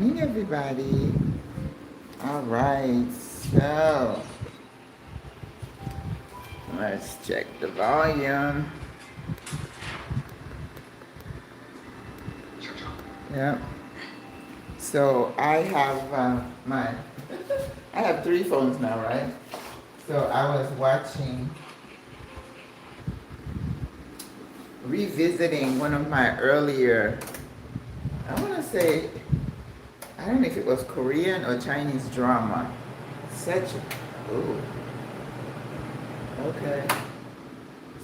morning, everybody. All right, so let's check the volume. Yeah. So I have I have three phones now, right? So I was revisiting one of my earlier, I want to say, I don't know if it was Korean or Chinese drama. Ooh, okay.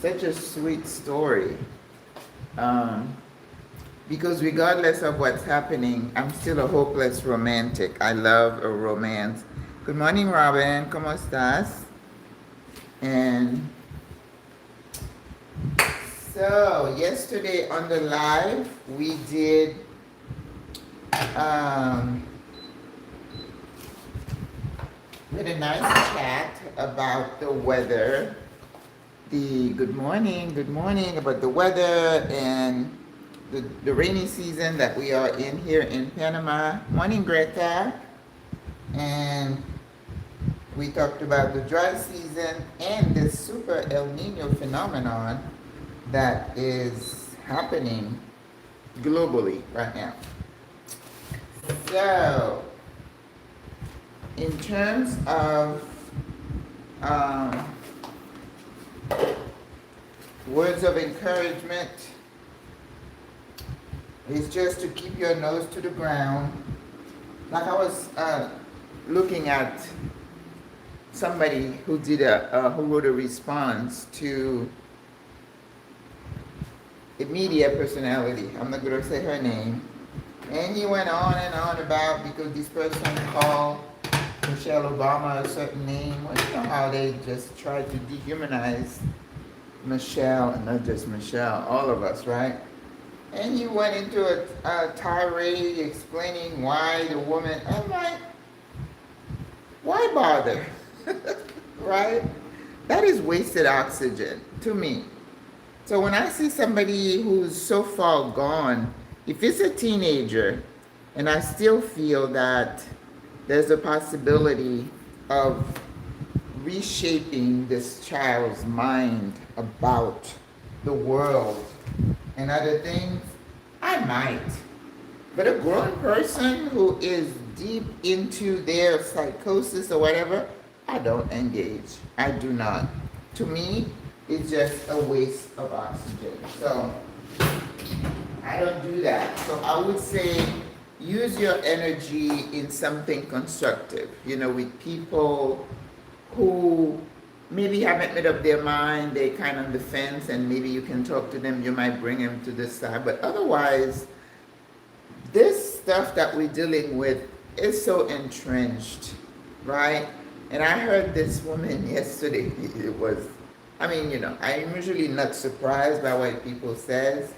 Such a sweet story. Because regardless of what's happening, I'm still a hopeless romantic. I love a romance. Good morning, Robin. ¿Cómo estás? And so, yesterday on the live, we did we had a nice chat about the weather. Good morning, about the weather and the rainy season that we are in here in Panama. Morning, Greta. And we talked about the dry season and the super El Nino phenomenon that is happening globally right now. So, in terms of words of encouragement, it's just to keep your nose to the ground. Like I was looking at somebody who wrote a response to a media personality. I'm not going to say her name. And he went on and on about because this person called Michelle Obama a certain name. Well, you know how they just try to dehumanize Michelle, and not just Michelle, all of us, right? And he went into a tirade explaining why the woman, I'm like, why bother? Right? That is wasted oxygen to me. So when I see somebody who's so far gone, if it's a teenager, and I still feel that there's a possibility of reshaping this child's mind about the world and other things, I might. But a grown person who is deep into their psychosis or whatever, I don't engage. I do not. To me, it's just a waste of oxygen. So I don't do that. So I would say use your energy in something constructive, with people who maybe haven't made up their mind, they kind of on the fence, and maybe you can talk to them, you might bring them to this side. But otherwise, this stuff that we're dealing with is so entrenched, right? And I heard this woman yesterday, I'm usually not surprised by what people says,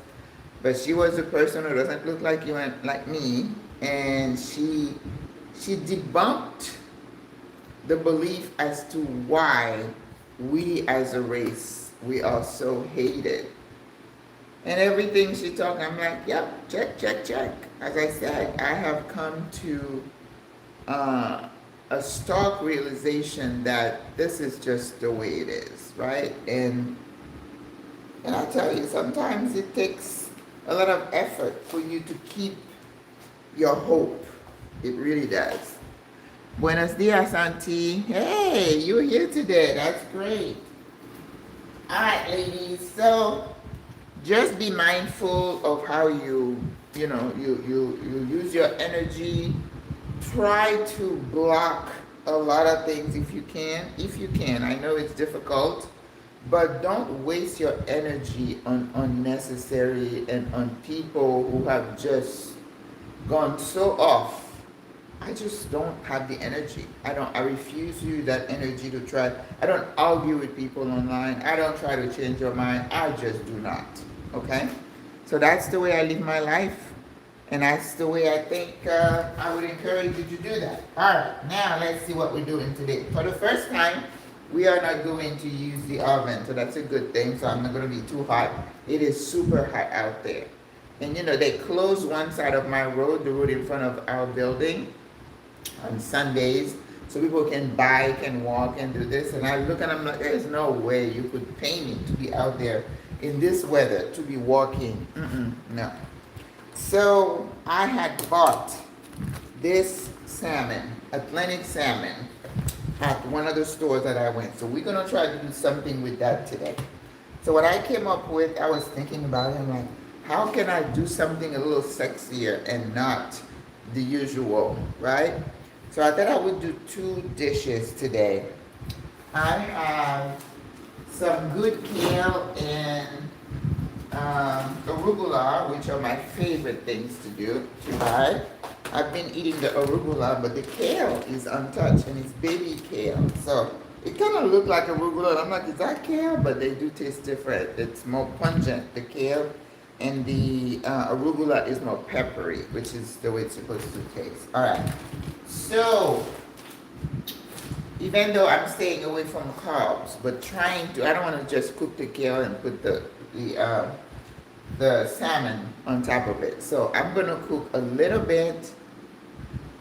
but she was a person who doesn't look like you and like me, and she debunked the belief as to why we as a race, we are so hated. And everything she talked, I'm like, yep, check. As I said, I have come to a stark realization that this is just the way it is, right? And I tell you, sometimes it takes a lot of effort for you to keep your hope. It really does. Buenos dias, Auntie. Hey, you're here today. That's great. All right, ladies. So just be mindful of how you use your energy. Try to block a lot of things if you can. I know it's difficult, but don't waste your energy on unnecessary and on people who have just gone so off. I just don't have the energy. I refuse to use that energy to try. I don't argue with people online. I don't try to change your mind. I just do not. Okay? So that's the way I live my life. And that's the way I think I would encourage you to do that. All right, now let's see what we're doing today. For the first time, we are not going to use the oven, so that's a good thing. So I'm not going to be too hot. It is super hot out there. And you know, they close one side of my road, the road in front of our building, on Sundays, so people can bike and walk and do this. And I look and I'm like, there's no way you could pay me to be out there in this weather to be walking. No. So I had bought this salmon, Atlantic salmon, at one of the stores that I went. So we're gonna try to do something with that today. So what I came up with, I was thinking about it, I'm like, how can I do something a little sexier and not the usual, right? So I thought I would do 2 dishes today. I have some good kale and arugula, which are my favorite things to do, to buy. I've been eating the arugula, but the kale is untouched, and it's baby kale. So it kind of looked like arugula, and I'm like, is that kale? But they do taste different. It's more pungent, the kale, and the arugula is more peppery, which is the way it's supposed to taste. All right. So even though I'm staying away from carbs, but trying to, I don't want to just cook the kale and put the salmon on top of it. So I'm gonna cook a little bit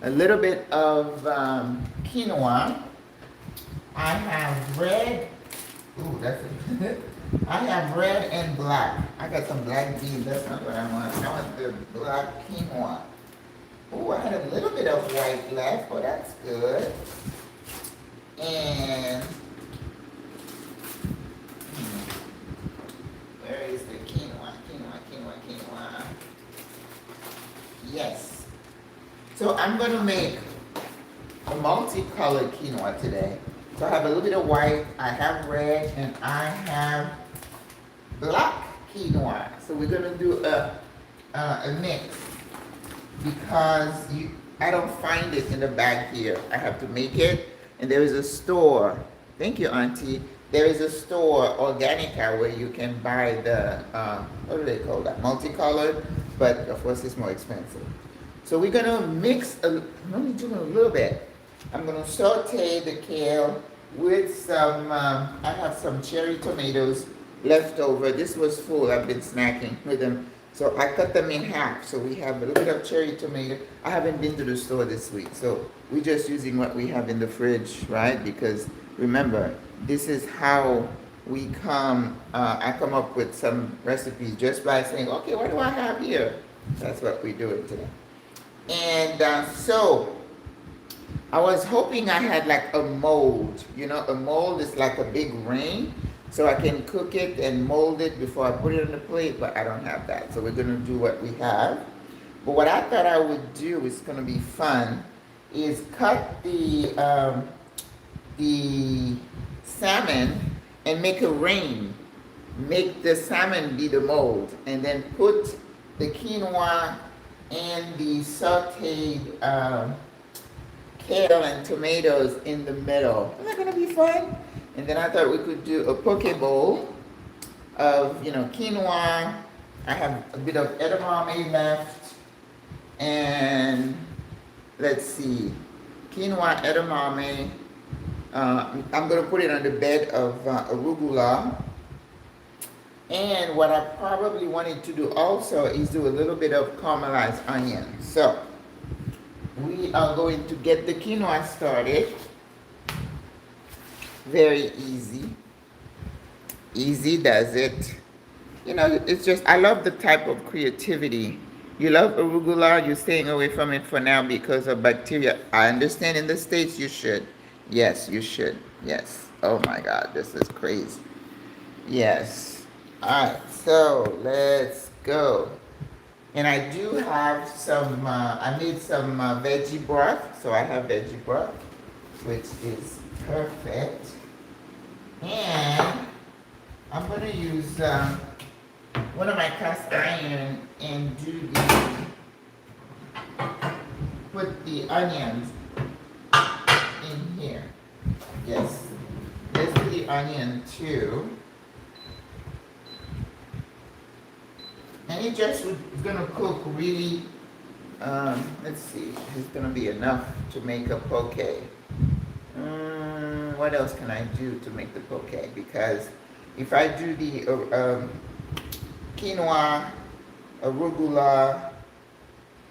of quinoa. I have red. Ooh, that's it. I have red and black. I got some black beans. That's not what I want. I want the black quinoa. Ooh, I had a little bit of white left, but that's good. And where is the quinoa? Yes. So I'm going to make a multicolored quinoa today. So I have a little bit of white, I have red, and I have black quinoa. So we're going to do a mix because I don't find it in the bag here. I have to make it. And there is a store, thank you, Auntie. There is a store, Organica, where you can buy the, what do they call that? Multicolored, but of course it's more expensive. So we're gonna mix, I'm only doing a little bit. I'm gonna saute the kale with some, I have some cherry tomatoes left over. This was full, I've been snacking with them. So I cut them in half. So we have a little bit of cherry tomato. I haven't been to the store this week, so we're just using what we have in the fridge, right? Because remember, this is how we I come up with some recipes just by saying, okay, what do I have here? That's what we're doing today. And so I was hoping I had like a mold. You know, a mold is like a big ring. So I can cook it and mold it before I put it on the plate, but I don't have that. So we're gonna do what we have. But what I thought I would do is gonna be fun, is cut the salmon and make a ring. Make the salmon be the mold, and then put the quinoa and the sauteed kale and tomatoes in the middle. Isn't that gonna be fun? And then I thought we could do a poke bowl of, you know, quinoa. I have a bit of edamame left. And let's see, quinoa, edamame. I'm going to put it on the bed of arugula. And what I probably wanted to do also is do a little bit of caramelized onion. So we are going to get the quinoa started. Very easy. Easy does it. You know, it's just, I love the type of creativity. You love arugula, you're staying away from it for now because of bacteria. I understand in the States you should. Yes, you should. Yes. Oh my God, this is crazy. Yes. All right, so let's go. And I do have some, I made some veggie broth. So I have veggie broth, which is perfect. And I'm going to use one of my cast iron and put the onions in here. Yes, let's do the onion too. And it just is going to cook really, let's see, it's going to be enough to make a poke. What else can I do to make the poke? Because if I do the quinoa arugula,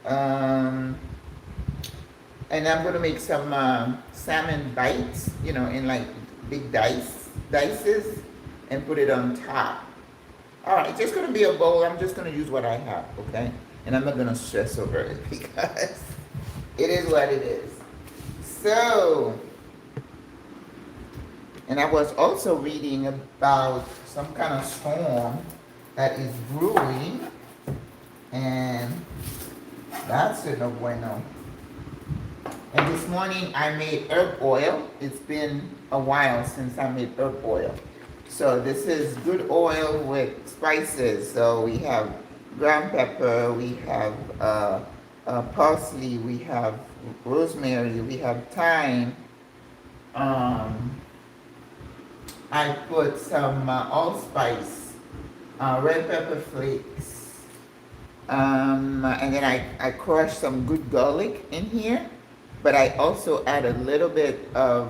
um, and I'm gonna make some salmon bites, you know, in like big dices, and put it on top. All right, it's just gonna be a bowl. I'm just gonna use what I have, okay? And I'm not gonna stress over it because it is what it is. So, and I was also reading about some kind of storm that is brewing, and that's a no bueno. And this morning I made herb oil. It's been a while since I made herb oil. So this is good oil with spices. So we have ground pepper, we have parsley, we have rosemary, we have thyme. I put some allspice, red pepper flakes, and then I crushed some good garlic in here. But I also add a little bit of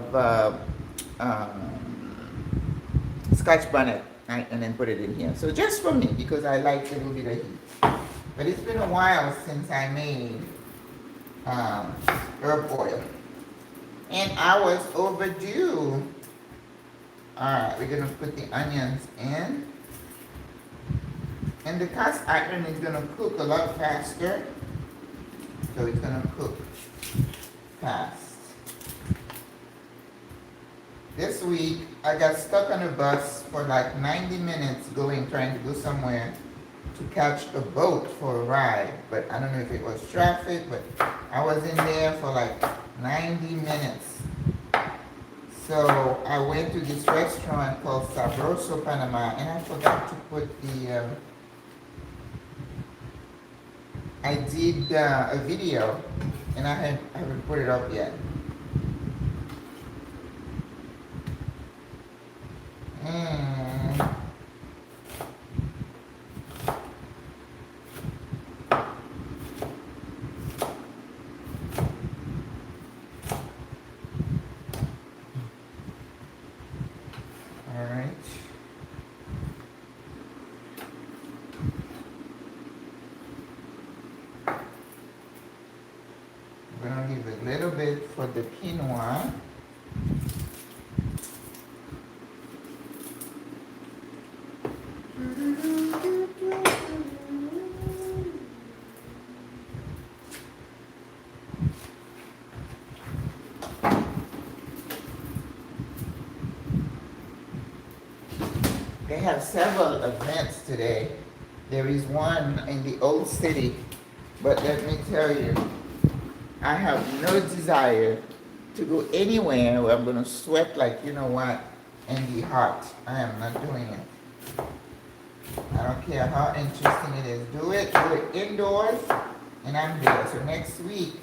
Scotch bonnet, right, and then put it in here. So just for me, because I like a little bit of heat. But it's been a while since I made herb oil. And I was overdue. Alright, we're going to put the onions in. And the cast iron is going to cook a lot faster. So it's going to cook fast. This week, I got stuck on a bus for like 90 minutes trying to go somewhere to catch a boat for a ride. But I don't know if it was traffic, but I was in there for like 90 minutes. So I went to this restaurant called Sabroso, Panama, and I forgot to put the, I did a video, and I haven't put it up yet. Alright. I'm going to leave a little bit for the quinoa. They have several events today. There is one in the old city, but let me tell you, I have no desire to go anywhere where I'm going to sweat like you know what and be hot. I am not doing it. I don't care how interesting it is. Do it indoors, and I'm there. So next week,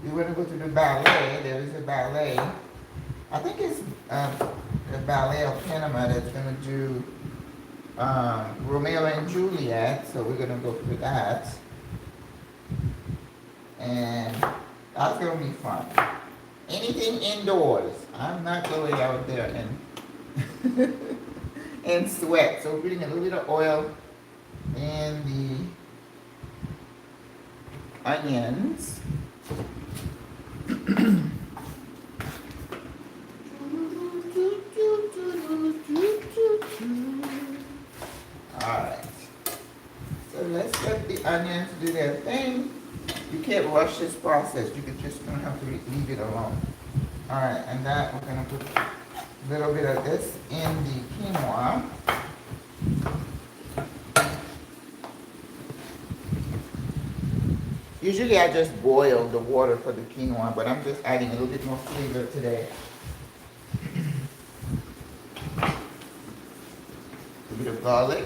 we're going to go to the ballet. There is a ballet. I think it's the Ballet of Panama that's going to do Romeo and Juliet. So we're going to go for that. And that's going to be fun. Anything indoors. I'm not going out there and and sweat. So we're putting a little bit of oil in the onions. Alright. So let's let the onions do their thing. You can't rush this process. You just gonna have to leave it alone. Alright, and that we're gonna put a little bit of this in the quinoa. Usually I just boil the water for the quinoa, but I'm just adding a little bit more flavor today. A bit of garlic.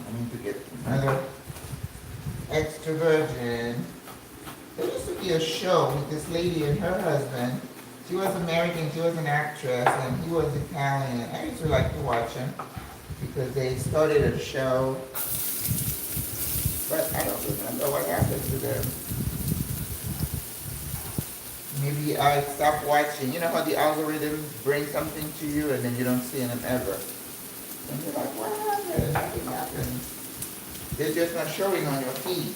I need to get another extra virgin. There used to be a show with this lady and her husband. She was American, she was an actress, and he was Italian. I used to like to watch him because they started a show, but I don't remember what happened to them. Maybe I stopped watching. You know how the algorithm brings something to you and then you don't see them ever. And you're like, what happened? Nothing happened. They're just not showing on your feed.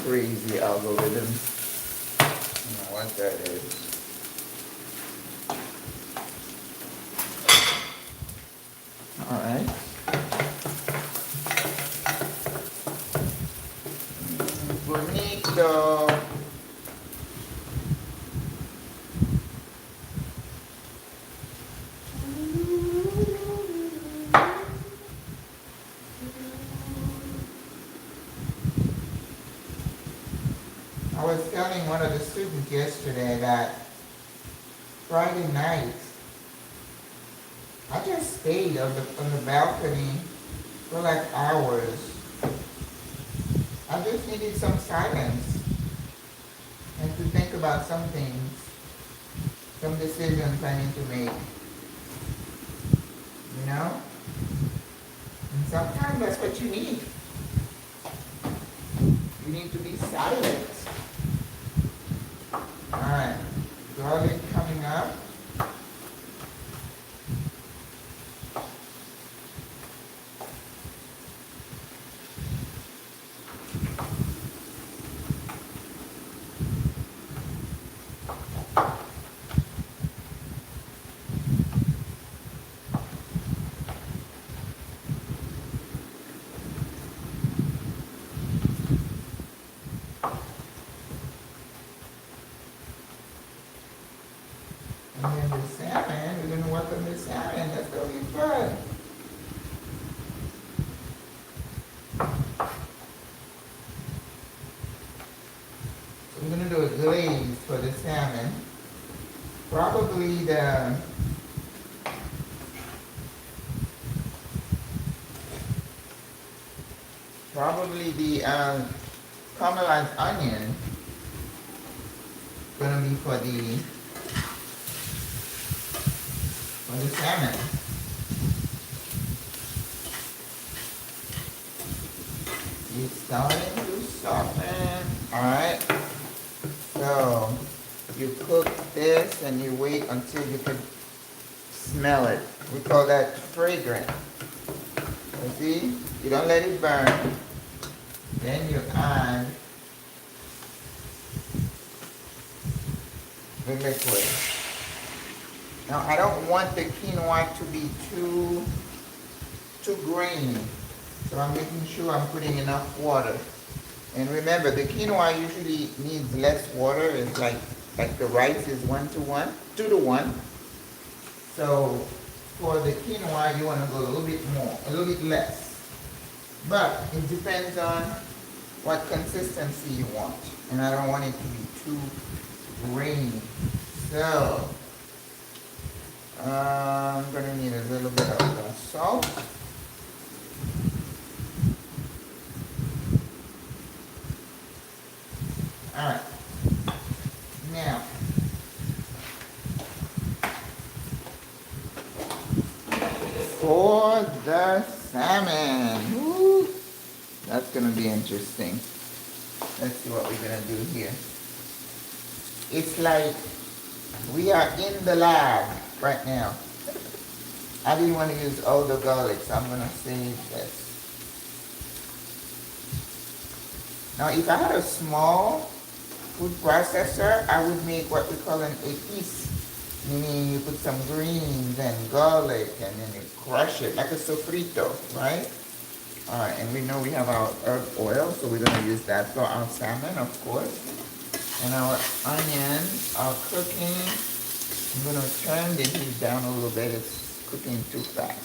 Crazy algorithm. I don't know what that is. Alright. Bonito. I was telling one of the students yesterday that Friday night, I just stayed on the balcony for like hours. I just needed some silence and to think about some things, some decisions I need to make. You know? And sometimes that's what you need. You need to be silent. Alright, garlic coming up. And then the salmon, we're gonna work on the salmon. That's gonna be fun. So we're gonna do a glaze for the salmon. Probably the caramelized onion gonna be for the salmon. It's starting to soften. Alright. So you cook this and you wait until you can smell it. We call that fragrant. You see? You don't let it burn. Then you add the liquid. Now I don't want the quinoa to be too grainy. So I'm making sure I'm putting enough water. And remember, the quinoa usually needs less water. It's like the rice is 1 to 1, 2 to 1. So for the quinoa, you want to go a little bit more, a little bit less. But it depends on what consistency you want. And I don't want it to be too grainy. So I'm going to need a little bit of salt. Alright. Now, for the salmon. Woo, that's going to be interesting. Let's see what we're going to do here. It's like we are in the lab right now. I didn't want to use all the garlic, so I'm going to save this. Now, if I had a small food processor, I would make what we call an épice, meaning you put some greens and garlic and then you crush it like a sofrito, right? All right, and we know we have our herb oil, so we're going to use that for our salmon, of course. And our onions are cooking. I'm going to turn the heat down a little bit. It's cooking too fast.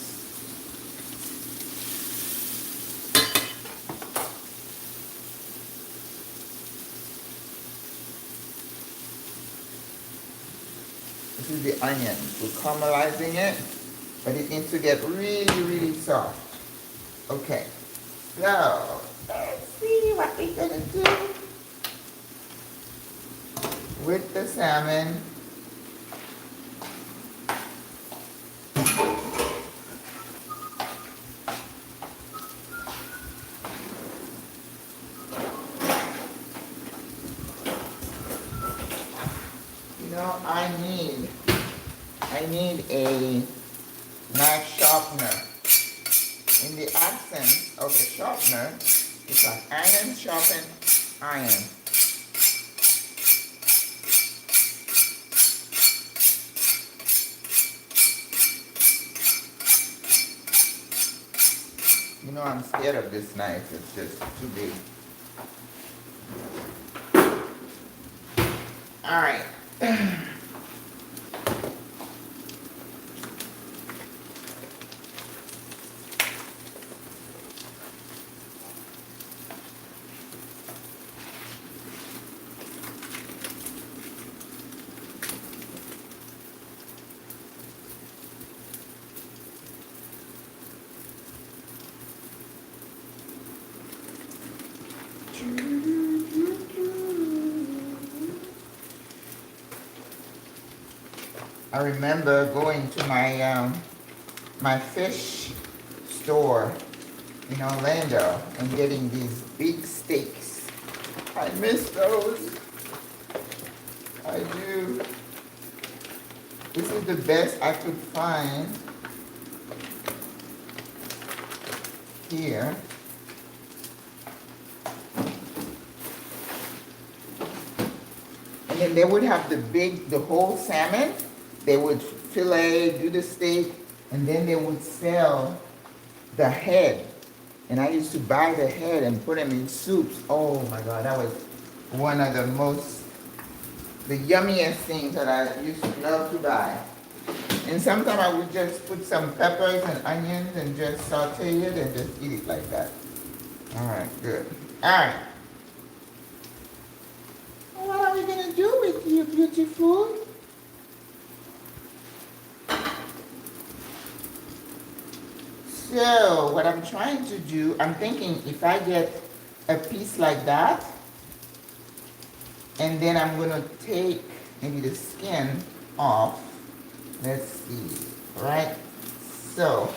This is the onion. We're caramelizing it, but it needs to get really, really soft. Okay, so let's see what we're gonna do with the salmon. You know, I need a knife sharpener. In the absence of a sharpener, it's an iron sharpened iron. You know, I'm scared of this knife. It's just too big. All right. I remember going to my fish store in Orlando and getting these big steaks. I miss those. I do. This is the best I could find here. And then they would have the whole salmon. They would fillet, do the steak, and then they would sell the head. And I used to buy the head and put them in soups. Oh my God, that was one of the yummiest things that I used to love to buy. And sometimes I would just put some peppers and onions and just saute it and just eat it like that. All right, good. All right. What are we gonna do with you, beautiful? So what I'm trying to do, I'm thinking if I get a piece like that, and then I'm gonna take maybe the skin off. Let's see, right? So,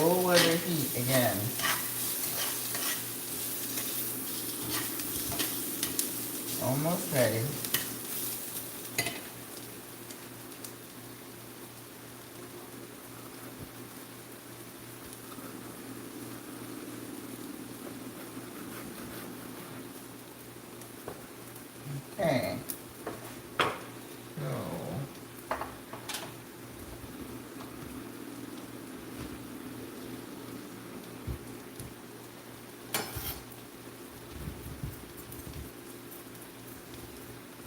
lower the heat again. Almost ready. Okay.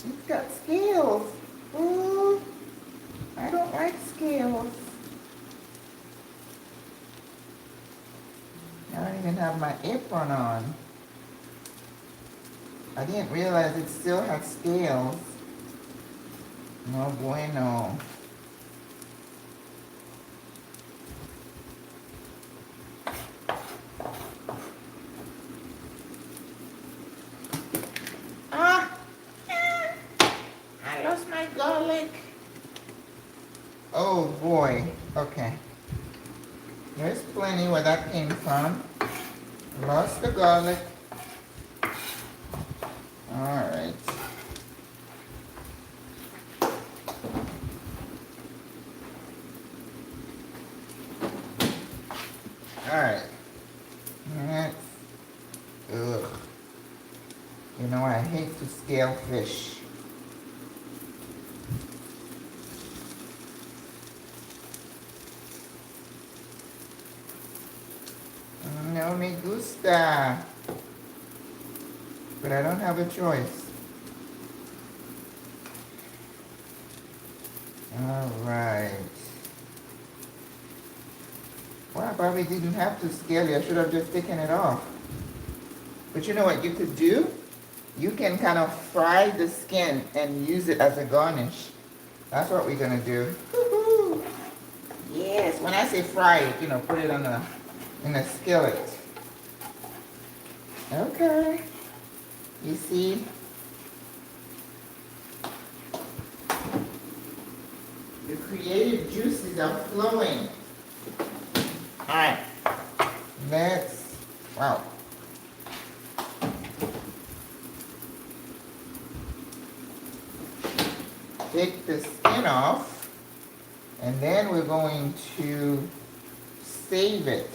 It's got scales. Ooh, I don't like scales. I don't even have my apron on. I didn't realize it still had scales. No bueno. I lost my garlic. Oh boy. Okay. There's plenty where that came from. Lost the garlic. Alright. Alright. Next. Ugh. You know, I hate to scale fish. No me gusta. But I don't have a choice. All right. Well, I probably didn't have to scale it. I should have just taken it off. But you know what you could do? You can kind of fry the skin and use it as a garnish. That's what we're gonna do. Woo-hoo. Yes, when I say fry it, you know, put it in a skillet. Okay. You see? The creative juices are flowing. Alright. Wow. Take the skin off, and then we're going to save it.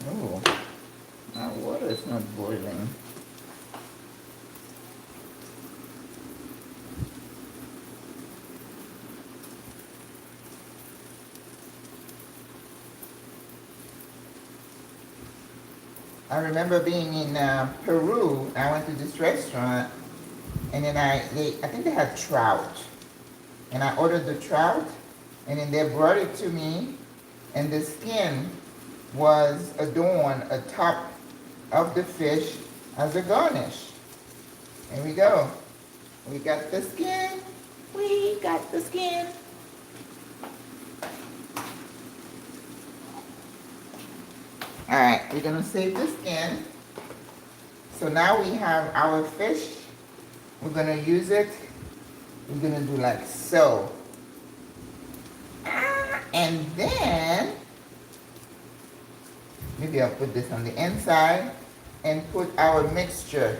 Oh, my water is not boiling. I remember being in Peru. I went to this restaurant, and then I think they had trout, and I ordered the trout, and then they brought it to me, and the skin was adorned atop of the fish as a garnish. Here we go. We got the skin. We got the skin. All right, we're gonna save the skin. So now we have our fish. We're gonna use it. We're gonna do like so. And then, maybe I'll put this on the inside and put our mixture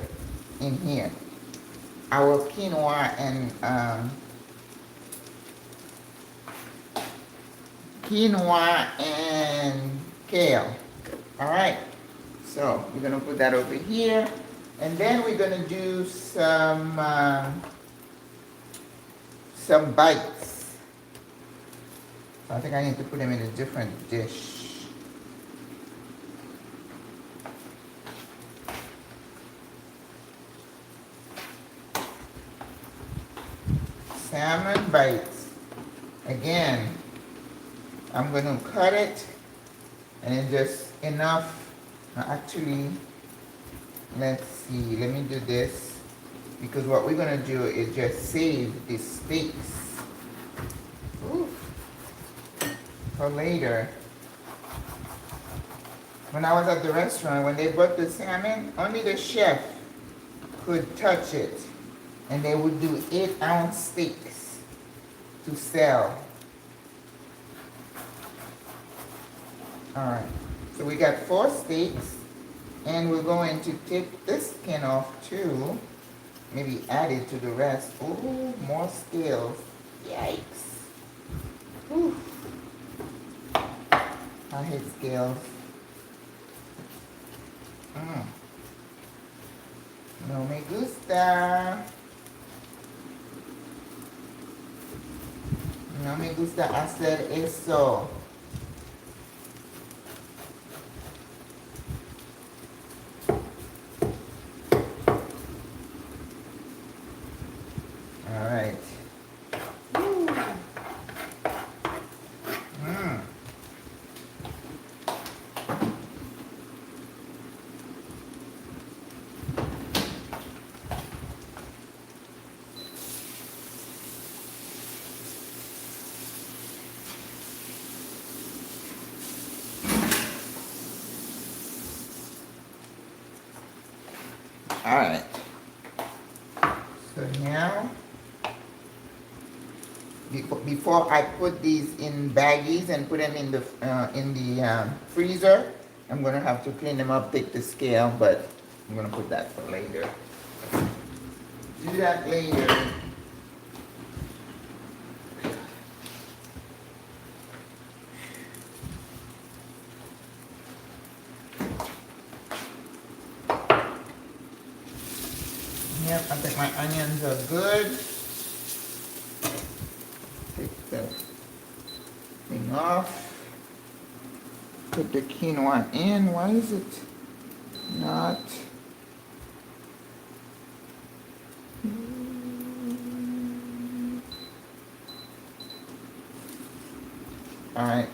in here. Our quinoa and kale. All right, so we're gonna put that over here, and then we're gonna do some bites. So I think I need to put them in a different dish. Salmon bites. Again, I'm gonna cut it, and then just enough. Actually, let's see, let me do this, because what we're gonna do is just save the steaks for later. When I was at the restaurant, when they brought the salmon, only the chef could touch it, and they would do 8-ounce steaks to sell. All right. So we got 4 steaks, and we're going to take this skin off too. Maybe add it to the rest. Ooh, more scales. Yikes. Ooh. I hate scales. No me gusta. No me gusta hacer eso. All right. So now, before I put these in baggies and put them in the freezer, I'm gonna have to clean them up, take the scale, but I'm gonna put that for later. Do that later. Yep, I think my onions are good. Take the thing off. Put the quinoa in. Why is it not? All right.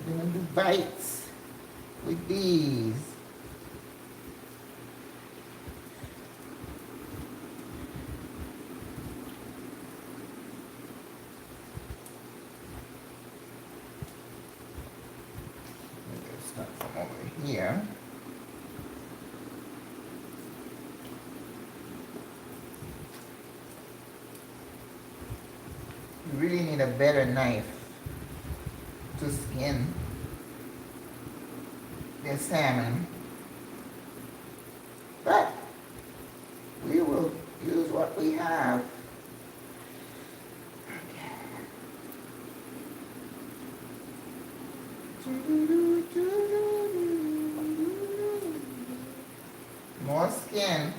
I'm gonna do bites with these. Start from over here. You really need a better knife to skin the salmon, but we will use what we have. More skin.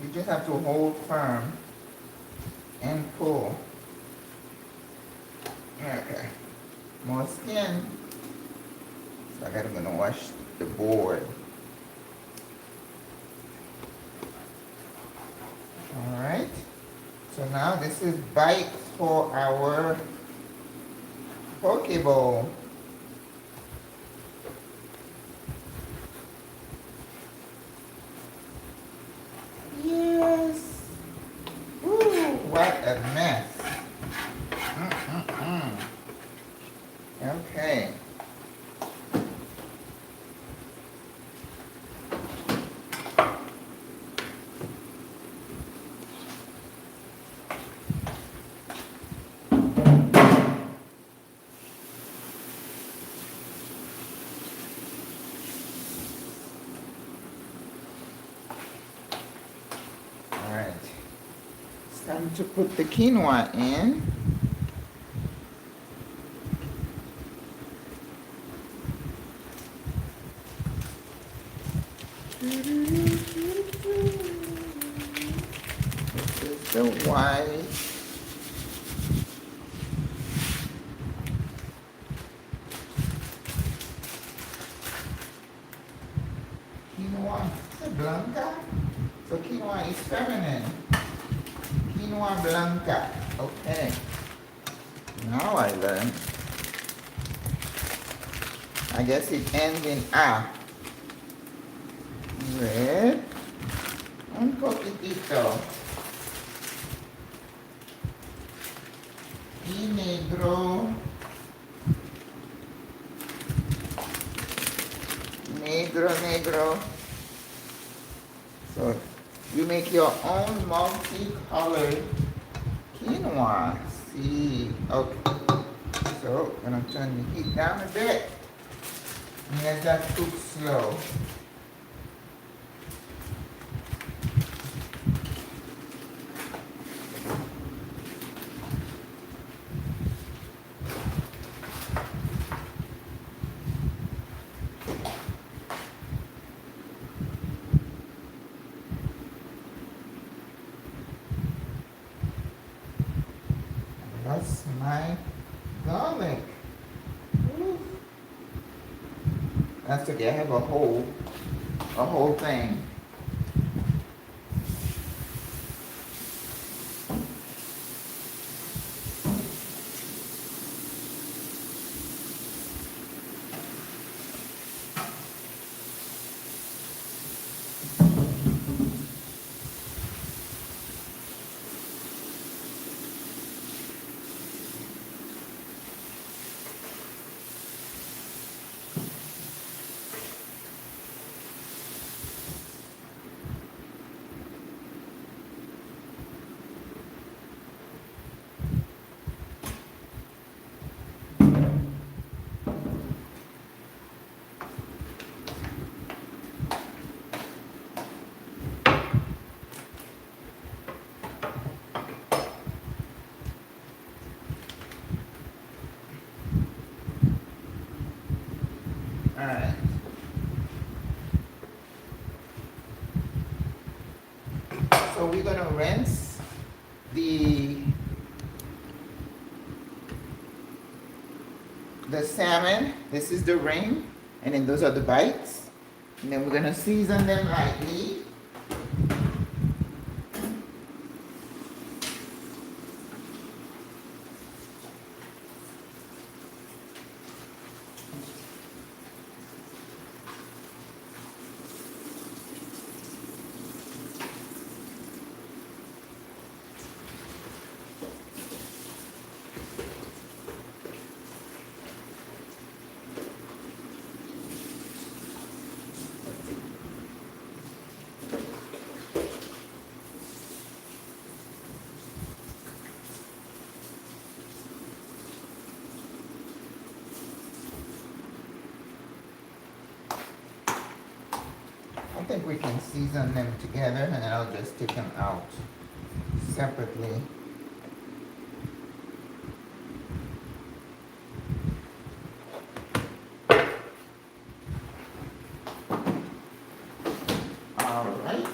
You just have to hold firm and pull. Okay. More skin. So I'm gonna wash the board. Alright. So now this is bites for our poke bowl. Yes. Ooh, what a mess. Okay. Alright. It's time to put the quinoa in. This is the white. Quinoa, is it blanca? So quinoa is feminine. Quinoa blanca. Okay. Now I learned. I guess it ends in A. Red. Un poquitito. Y negro. Negro, negro. So you make your own multicolored quinoa. See, okay. So I'm gonna turn the heat down a bit and let that cook slow. That's my garlic. Ooh. That's okay, I have a whole thing. we're gonna rinse the salmon. This is the ring, and then those are the bites. And then we're gonna season them lightly. I think we can season them together, and then I'll just take them out separately. Alright.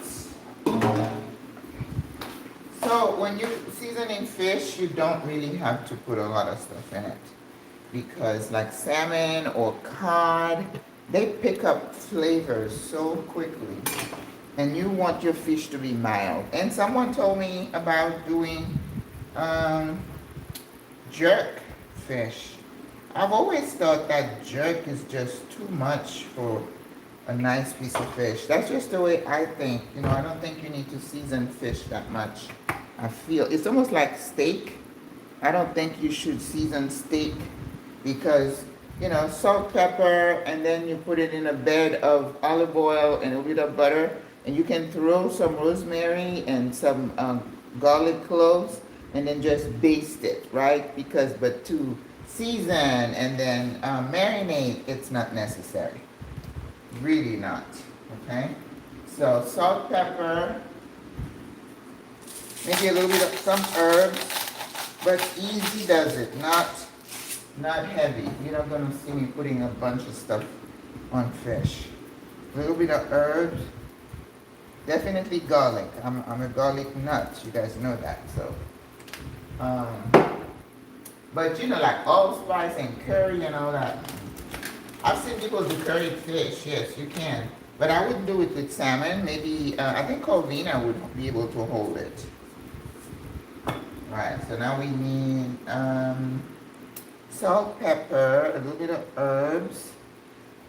So when you're seasoning fish, you don't really have to put a lot of stuff in it. Because like salmon or cod, they pick up flavors so quickly, and you want your fish to be mild. And someone told me about doing jerk fish. I've always thought that jerk is just too much for a nice piece of fish. That's just the way I think. You know, I don't think you need to season fish that much. I feel it's almost like steak. I don't think you should season steak because, you know, salt, pepper, and then you put it in a bed of olive oil and a bit of butter, and you can throw some rosemary and some garlic cloves, and then just baste it, right? But to season and then marinate, it's not necessary. Really not, okay? So salt, pepper, maybe a little bit of some herbs, but easy does it, not heavy. You're not gonna see me putting a bunch of stuff on fish. A little bit of herbs, definitely garlic. I'm a garlic nut. You guys know that. So, but you know, like allspice and curry and all that. I've seen people do curried fish. Yes, you can. But I wouldn't do it with salmon. Maybe I think Corvina would be able to hold it. Right. So now we need salt, pepper, a little bit of herbs.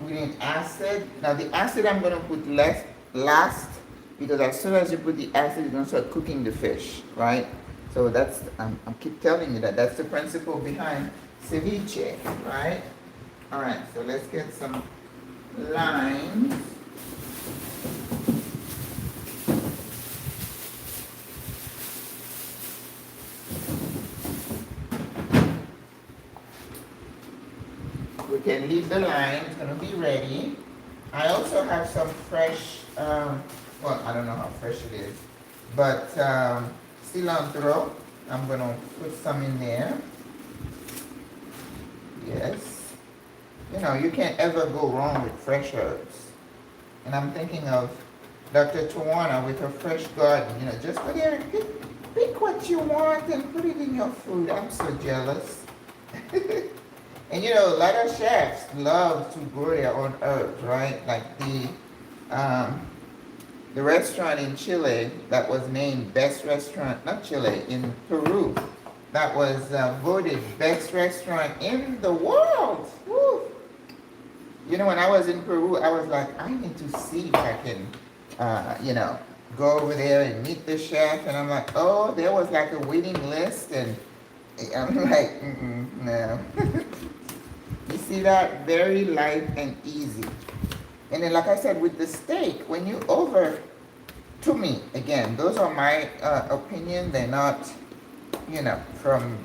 We need acid. Now the acid I'm going to put last, because as soon as you put the acid, you're going to start cooking the fish, right? So that's, I keep telling you that's the principle behind ceviche, right? All right, so let's get some limes. We can leave the lime, it's gonna be ready. I also have some fresh, well, I don't know how fresh it is, but cilantro. I'm gonna put some in there. Yes. You know, you can't ever go wrong with fresh herbs. And I'm thinking of Dr. Tawana with her fresh garden. You know, just go there and pick what you want and put it in your food. I'm so jealous. And you know, a lot of chefs love to grow their own herbs, right? Like the restaurant in Chile that was named best restaurant, not Chile, in Peru, that was voted best restaurant in the world. Woo! You know, when I was in Peru, I was like, I need to see if I can, you know, go over there and meet the chef. And I'm like, oh, there was like a waiting list. And I'm like, no. You see that? Very light and easy. And then, like I said, with the steak, when you to me, again, those are my opinion. They're not, you know, from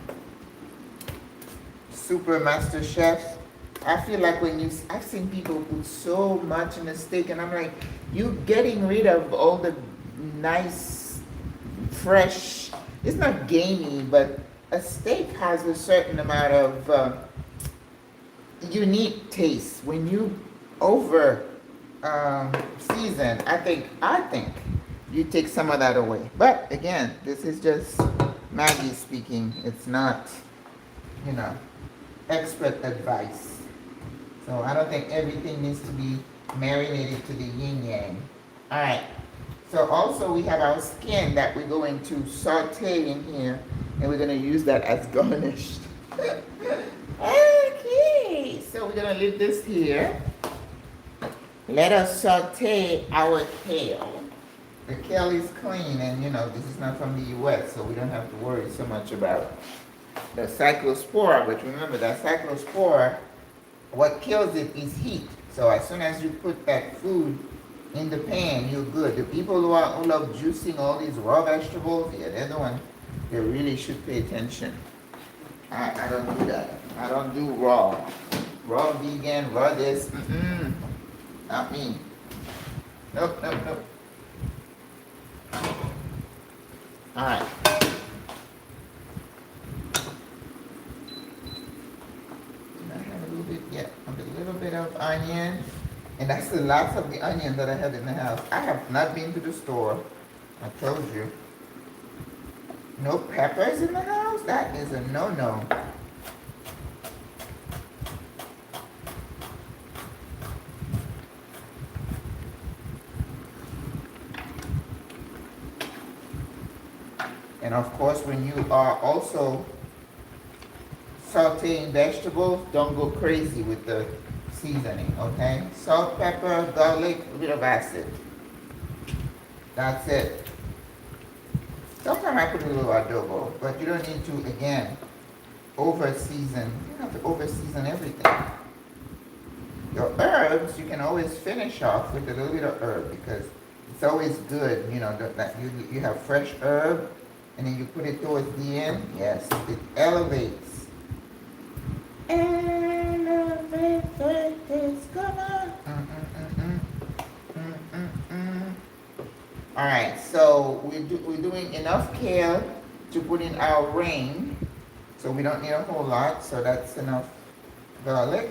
super master chefs. I feel like I've seen people put so much in a steak, and I'm like, you getting rid of all the nice, fresh, it's not gamey, but a steak has a certain amount of unique taste. When you over season, I think you take some of that away. But again, this is just Maggie speaking. It's not, you know, expert advice. So I don't think everything needs to be marinated to the yin yang. All right. So also we have our skin that we're going to saute in here, and we're going to use that as garnish. Okay. So we're going to leave this here. Let us saute our kale. The kale is clean, and you know, this is not from the US, so we don't have to worry so much about the cyclospora. But remember that cyclospora, what kills it is heat. So as soon as you put that food in the pan, you're good. The people who love juicing all these raw vegetables, yeah, they're the one they really should pay attention. I don't do that. I don't do raw. Raw vegan, raw this. Not me. Nope, nope, nope. Alright. I have a little bit, yeah, a little bit of onion. And that's the last of the onion that I have in the house. I have not been to the store. I told you. No peppers in the house? That is a no-no. And of course, when you are also sauteing vegetables, don't go crazy with the seasoning, okay? Salt, pepper, garlic, a bit of acid. That's it. Sometimes I put a little adobo, but you don't need to, again, over-season. You don't have to over-season everything. Your herbs, you can always finish off with a little bit of herb because it's always good, you know, that you have fresh herb and then you put it towards the end. Yes, it elevates. Elevate this color. All right, so we're doing enough kale to put in our ring. So we don't need a whole lot, so that's enough garlic.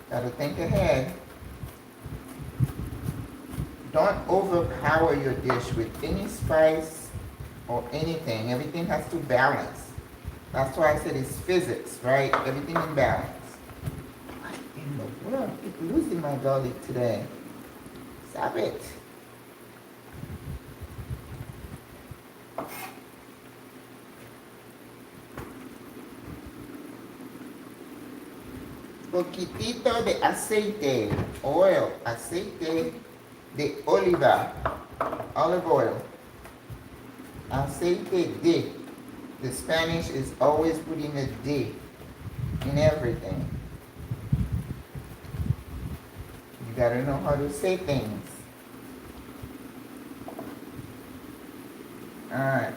Gotta think ahead. Don't overpower your dish with any spice or anything. Everything has to balance. That's why I said it's physics, right? Everything in balance. What in the world? I keep losing my garlic today. Stop it. Poquitito de aceite, oil, aceite de oliva, olive oil. Aceite de. The Spanish is always putting a de in everything. You gotta know how to say things. Alright.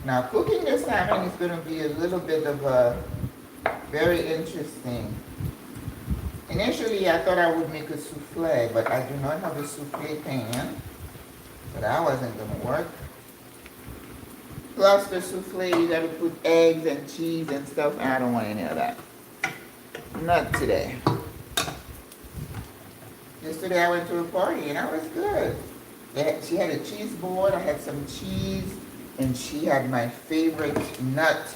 Now cooking the salmon is going to be a little bit of a very interesting. Initially I thought I would make a souffle, but I do not have a souffle pan. So that wasn't going to work. Plus the souffle, you got to put eggs and cheese and stuff. I don't want any of that. Not today. Yesterday I went to a party and I was good. She had a cheese board, I had some cheese. And she had my favorite nut,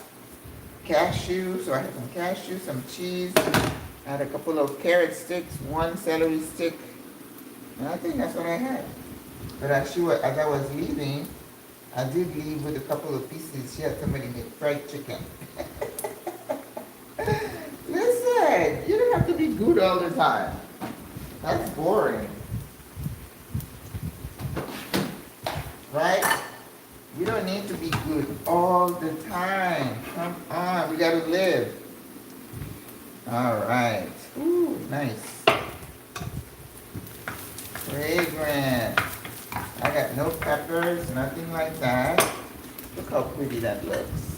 cashew. So I had some cashew, some cheese. I had a couple of carrot sticks, one celery stick. And I think that's what I had. But as I was leaving, I did leave with a couple of pieces. She had somebody make fried chicken. Listen, you don't have to be good all the time. That's boring. Right? You don't need to be good all the time. Come on, we gotta live. All right. Ooh, nice. Fragrant. I got no peppers, nothing like that. Look how pretty that looks.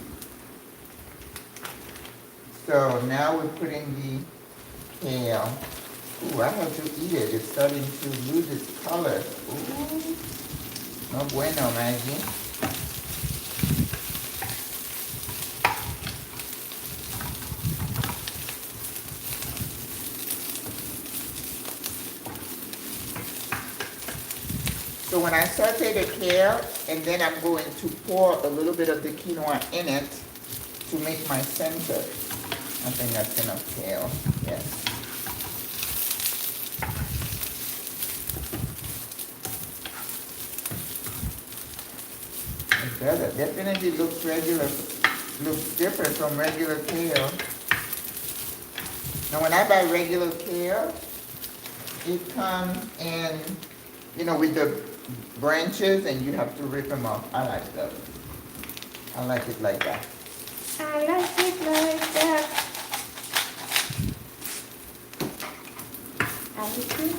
So now we're putting the kale. Ooh, I have to eat it. It's starting to lose its color. Ooh. No bueno, Maggie. So when I saute the kale, and then I'm going to pour a little bit of the quinoa in it to make my center. I think that's enough kale, yes. It does. It definitely looks different from regular kale. Now when I buy regular kale, it comes in, you know, with the branches, and you have to rip them off. I like those. I like it like that. I like it like that. I like it.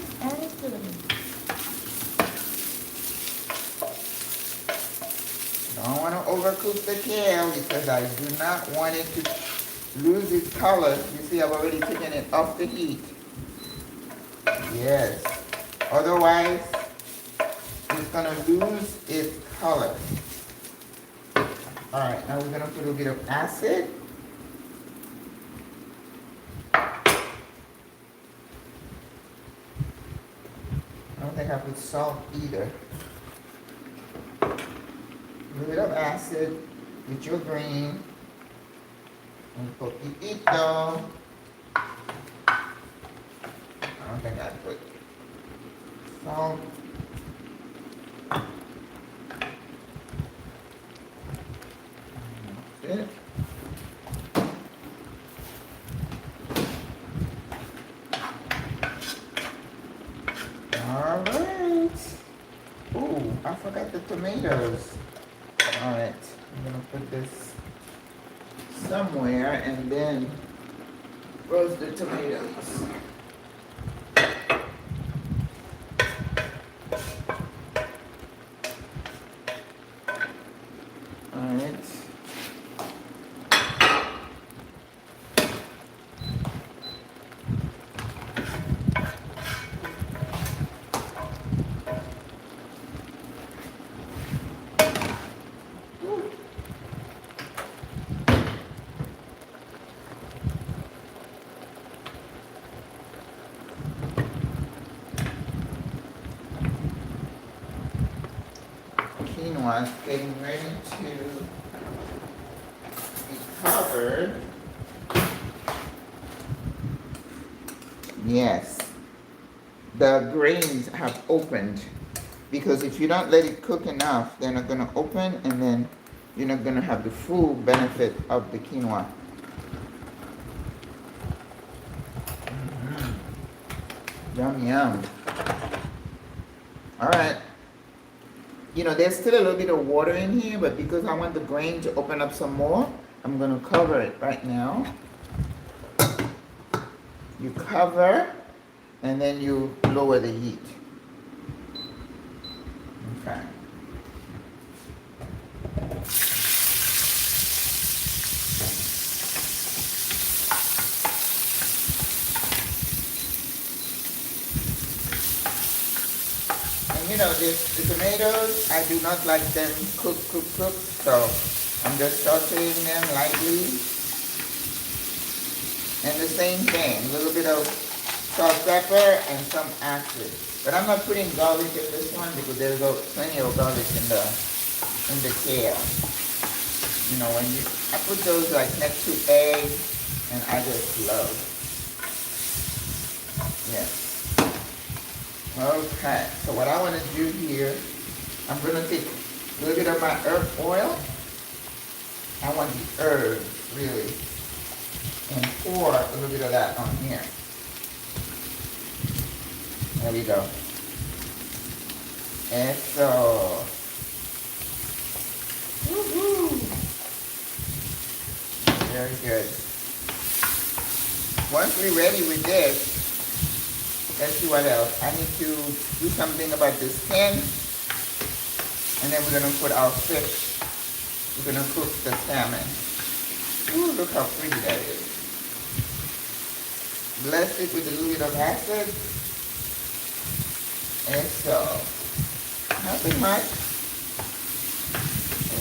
Don't want to overcook the kale because I do not want it to lose its color. You see, I've already taken it off the heat. Yes. Otherwise, it's going to lose its color. Alright, now we're going to put a little bit of acid. I don't think I put salt either. A little bit of acid with your green. Un poquitito. I don't think I put salt. That's it. All right. Ooh, I forgot the tomatoes. All right, I'm gonna put this somewhere and then roast the tomatoes. All right. Quinoa is getting ready to be covered. Yes, the grains have opened, because if you don't let it cook enough, they're not going to open, and then you're not going to have the full benefit of the quinoa. Yum, yum. All right. You know, there's still a little bit of water in here, but because I want the grain to open up some more, I'm going to cover it right now. You cover, and then you lower the heat. Okay. You know, the tomatoes, I do not like them cook, so I'm just sauteing them lightly. And the same thing, a little bit of salt, pepper, and some acid. But I'm not putting garlic in this one because there's plenty of garlic in the kale. You know, I put those like next to eggs, and I just love. Yes. Okay, so what I want to do here, I'm going to take a little bit of my herb oil. I want the herbs, really, and pour a little bit of that on here. There we go. Eso. Woohoo! Very good. Once we're ready with this, let's see what else. I need to do something about the skin. And then we're going to put our fish. We're going to cook the salmon. Ooh, look how pretty that is. Bless it with a little bit of acid. And so, nothing much.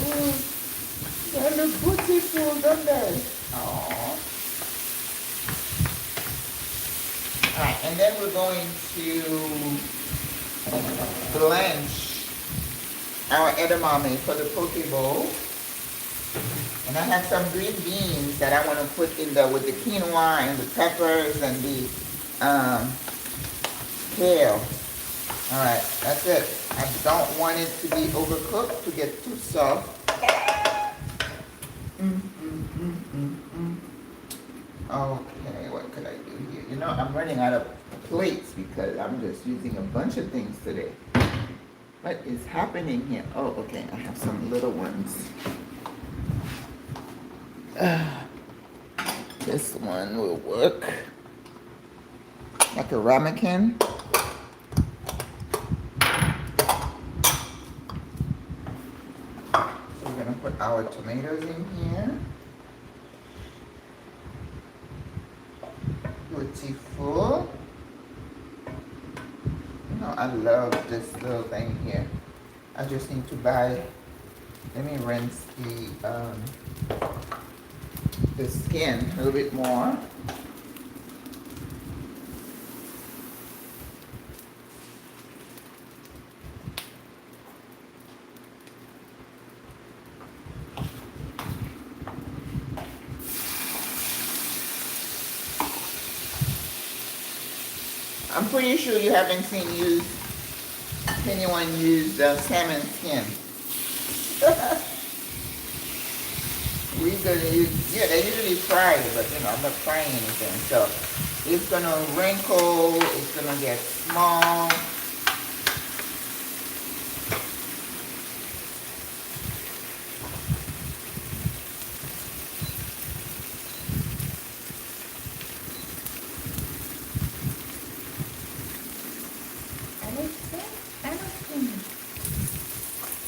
Ooh, they look beautiful, don't they? Aww. Alright, and then we're going to blanch our edamame for the poke bowl. And I have some green beans that I want to put in there with the quinoa and the peppers and the kale. Alright, that's it. I don't want it to be overcooked to get too soft. Okay, what could I do here? You know, I'm running out of plates because I'm just using a bunch of things today. What is happening here? Oh, okay, I have some little ones. This one will work. Like a ramekin. So we're gonna put our tomatoes in here. Beautiful. You know, I love this little thing here. I just need to buy, let me rinse the skin a little bit more. I'm pretty sure you haven't seen anyone use salmon skin. We're gonna use, yeah, they usually fry it, but you know, I'm not frying anything. So it's gonna wrinkle, it's gonna get small.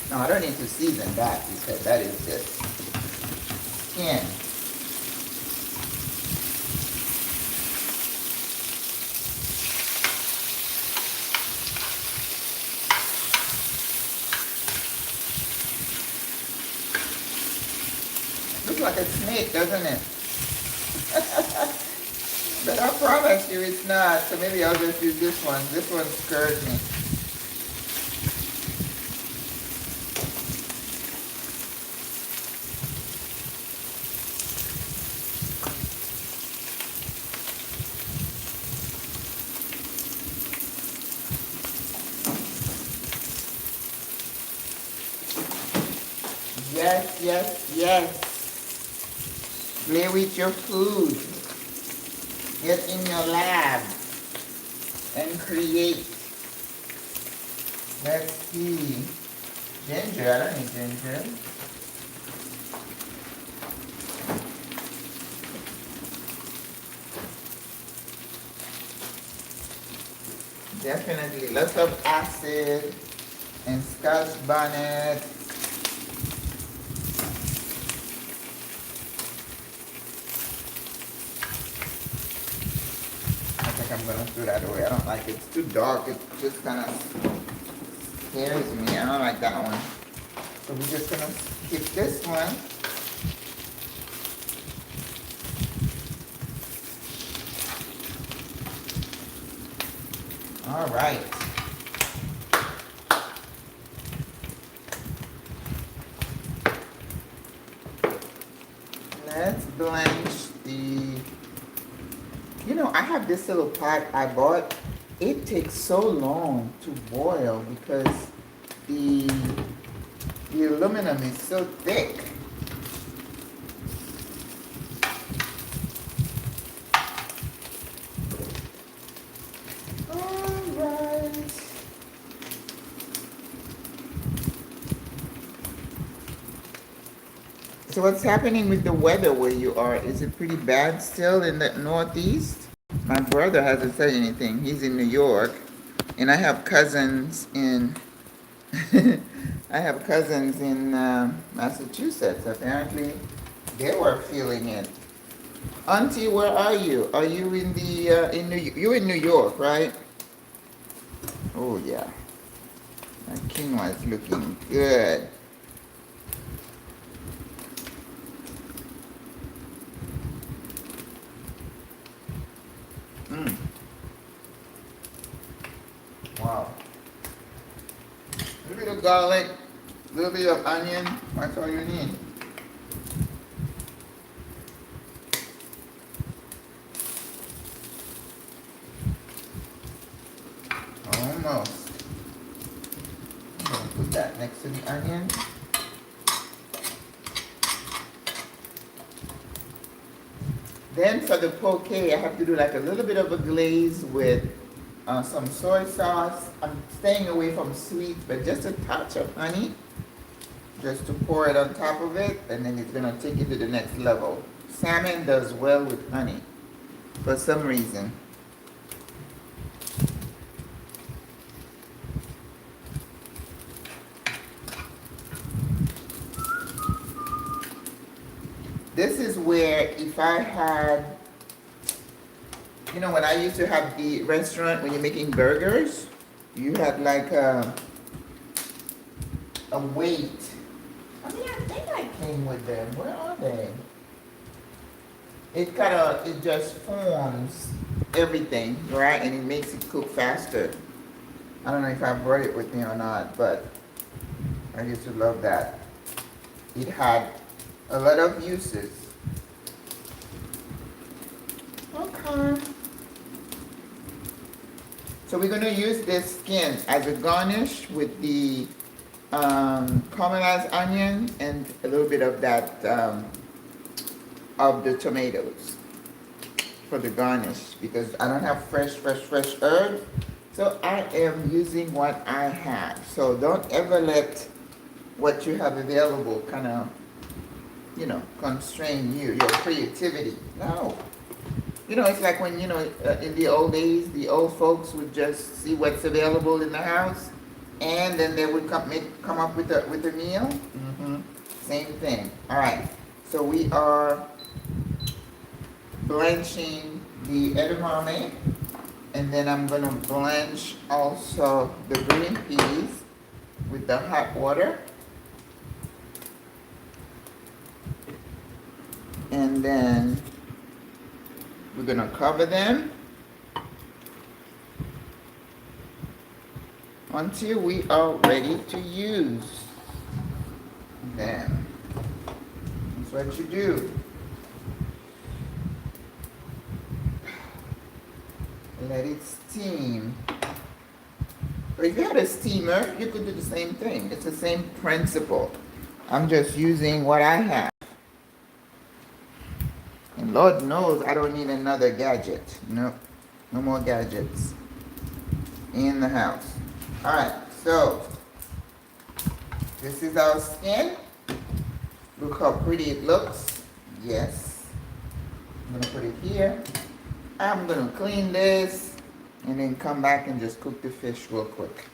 No, I don't need to season that because that is just skin. Looks like a snake, doesn't it? But I promise you it's not. So maybe I'll just use this one. This one scares me. Yes, yes, yes. Play with your food. Get in your lab and create. Let's see. Ginger, I don't need ginger. Definitely lots of acid and scotch bonnet. I'm gonna throw that away. I don't like it. It's too dark. It just kind of scares me. I don't like that one. So we're just gonna skip this one. All right. Let's blanch the... You know, I have this little pot I bought. It takes so long to boil because the aluminum is so thick. All right. So what's happening with the weather where you are? Is it pretty bad still in the Northeast? My brother hasn't said anything. He's in New York, and I have cousins in I have cousins in Massachusetts. Apparently, they were feeling it. Auntie, where are you? Are you in the you're in New York, right? Oh yeah, my quinoa is looking good. Wow. A little bit of garlic, A little bit of onion, that's all you need. Almost. I'm gonna put that next to the onion. Then for the poke, I have to do like a little bit of a glaze with some soy sauce. I'm staying away from sweet, but just a touch of honey, just to pour it on top of it, and then it's gonna take it to the next level. Salmon does well with honey, for some reason. This is where if I had, you know, when I used to have the restaurant, when you're making burgers, you had like a weight. I mean, I think I came with them. Where are they? It just forms everything, right? And it makes it cook faster. I don't know if I brought it with me or not, but I used to love that. It had a lot of uses. Okay. So we're going to use this skin as a garnish with the caramelized onion and a little bit of that of the tomatoes for the garnish, because I don't have fresh herbs. So I am using what I have. So don't ever let what you have available kind of, you know, constrain you, your creativity. No. You know, it's like when, you know, in the old days, the old folks would just see what's available in the house, and then they would come up with a meal. Same thing. All right. So we are blanching the edamame, and then I'm going to blanch also the green peas with the hot water. And then we're going to cover them until we are ready to use them. That's what you do. Let it steam. But if you had a steamer, you could do the same thing. It's the same principle. I'm just using what I have. And Lord knows I don't need another gadget. No, no more gadgets in the house. All right, so this is our skin. Look how pretty it looks. Yes. I'm gonna put it here. I'm gonna clean this and then come back and just cook the fish real quick.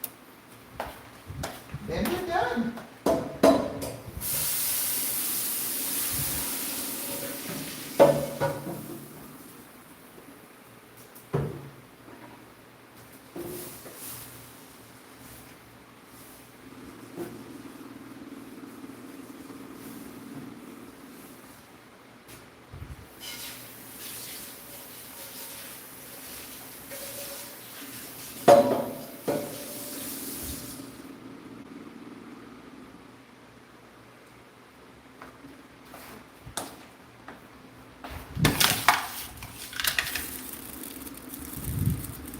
Then we're done.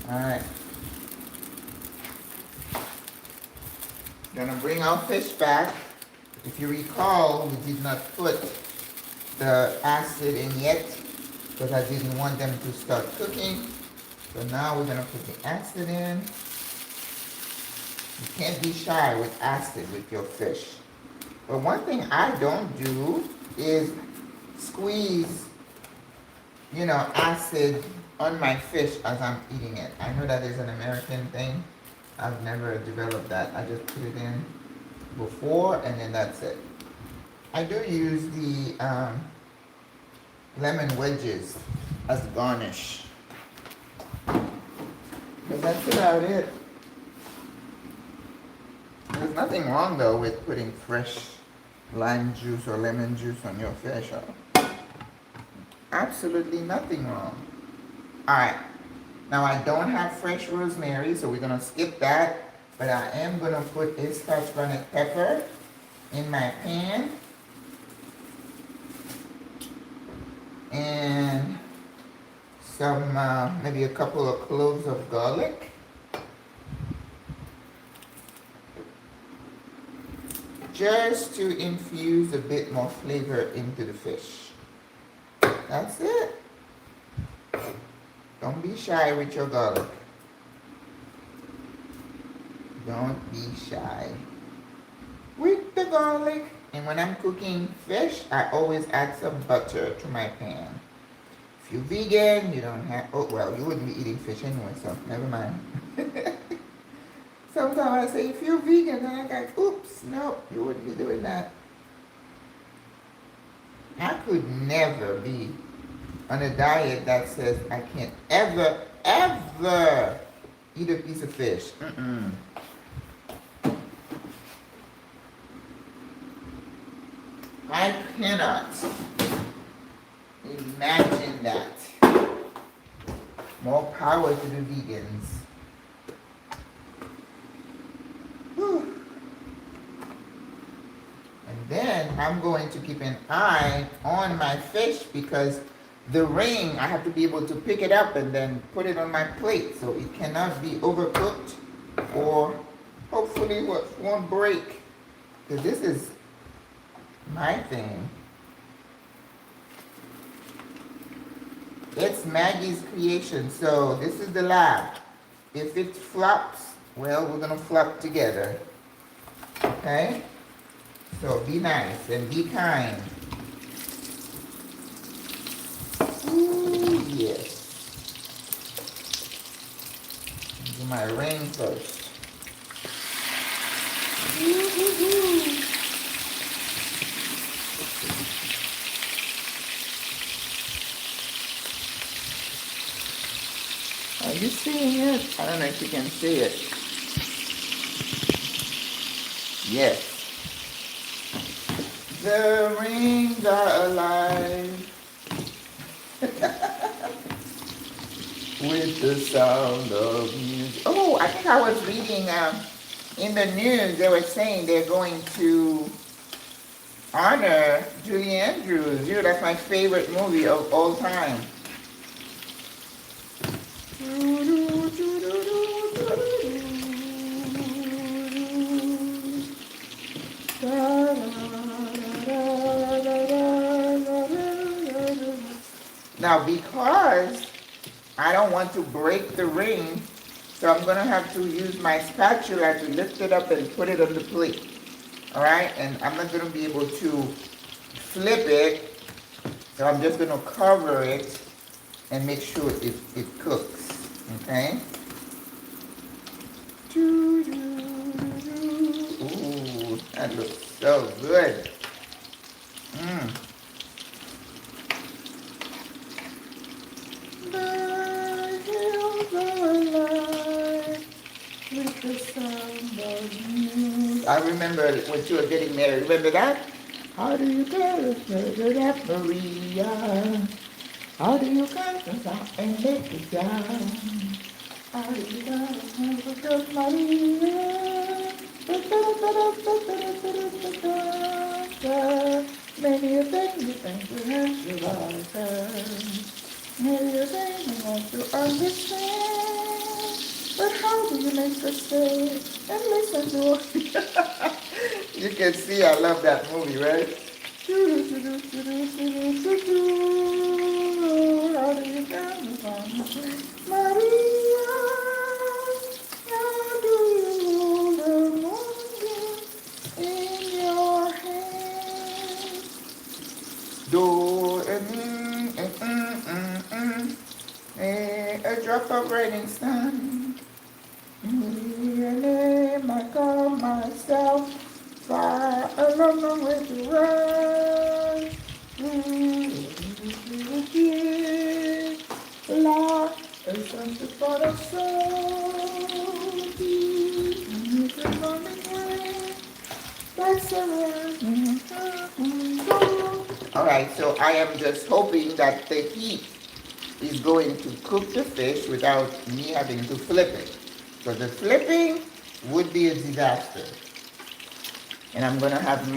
Alright. Gonna bring our fish back. If you recall, we did not put the acid in yet because I didn't want them to start cooking. So now we're gonna put the acid in. You can't be shy with acid with your fish. But one thing I don't do is squeeze, you know, acid on my fish as I'm eating it. I know that is an American thing. I've never developed that. I just put it in before and then that's it. I do use the lemon wedges as a garnish. But that's about it. There's nothing wrong though with putting fresh lime juice or lemon juice on your fish. Absolutely nothing wrong. Alright, now I don't have fresh rosemary, so we're going to skip that. But I am going to put a scotch bonnet pepper in my pan. And some, maybe a couple of cloves of garlic. Just to infuse a bit more flavor into the fish. That's it. Don't be shy with your garlic. Don't be shy with the garlic. And when I'm cooking fish, I always add some butter to my pan. If you're vegan, you don't have, oh, well, you wouldn't be eating fish anyway, so never mind. Sometimes I say, if you're vegan, and I'm like, oops, no, you wouldn't be doing that. I could never be on a diet that says I can't ever, ever eat a piece of fish. I cannot imagine that. More power to the vegans. Whew. And then I'm going to keep an eye on my fish because the ring, I have to be able to pick it up and then put it on my plate. So it cannot be overcooked or hopefully won't break. Because this is my thing. It's Maggie's creation, so this is the lab. If it flops, well, we're gonna flop together. Okay? So be nice and be kind. Ooh, yes. Do my ring first. Ooh. Are you seeing it? I don't know if you can see it. Yes. The rings are alive with the sound of music. Oh, I think I was reading in the news, they were saying they're going to honor Julie Andrews. You know, that's my favorite movie of all time. Now, because I don't want to break the ring, so I'm going to have to use my spatula to lift it up and put it on the plate. All right? And I'm not going to be able to flip it, so I'm just going to cover it and make sure it cooks. Okay? Ooh, that looks so good. The hills are alive with the sound of music. I remember when you were getting married. Remember that? How do you tell that Maria? How do you come and make it down? How do you tell Maria? Many a thing you think you have to understand. Many a thing you want to understand. But how do you make her stay and listen to her? You can see I love that movie, right? How do you tell me, Maria? How do you hold the morning in your hand? Do a drop of raining sun. In your name I call myself far along the way to run. La, it's something for the soul. It's a morning rain. That's a rain. All right, so I am just hoping that the heat is going to cook the fish without me having to flip it. So the flipping would be a disaster. And I'm gonna have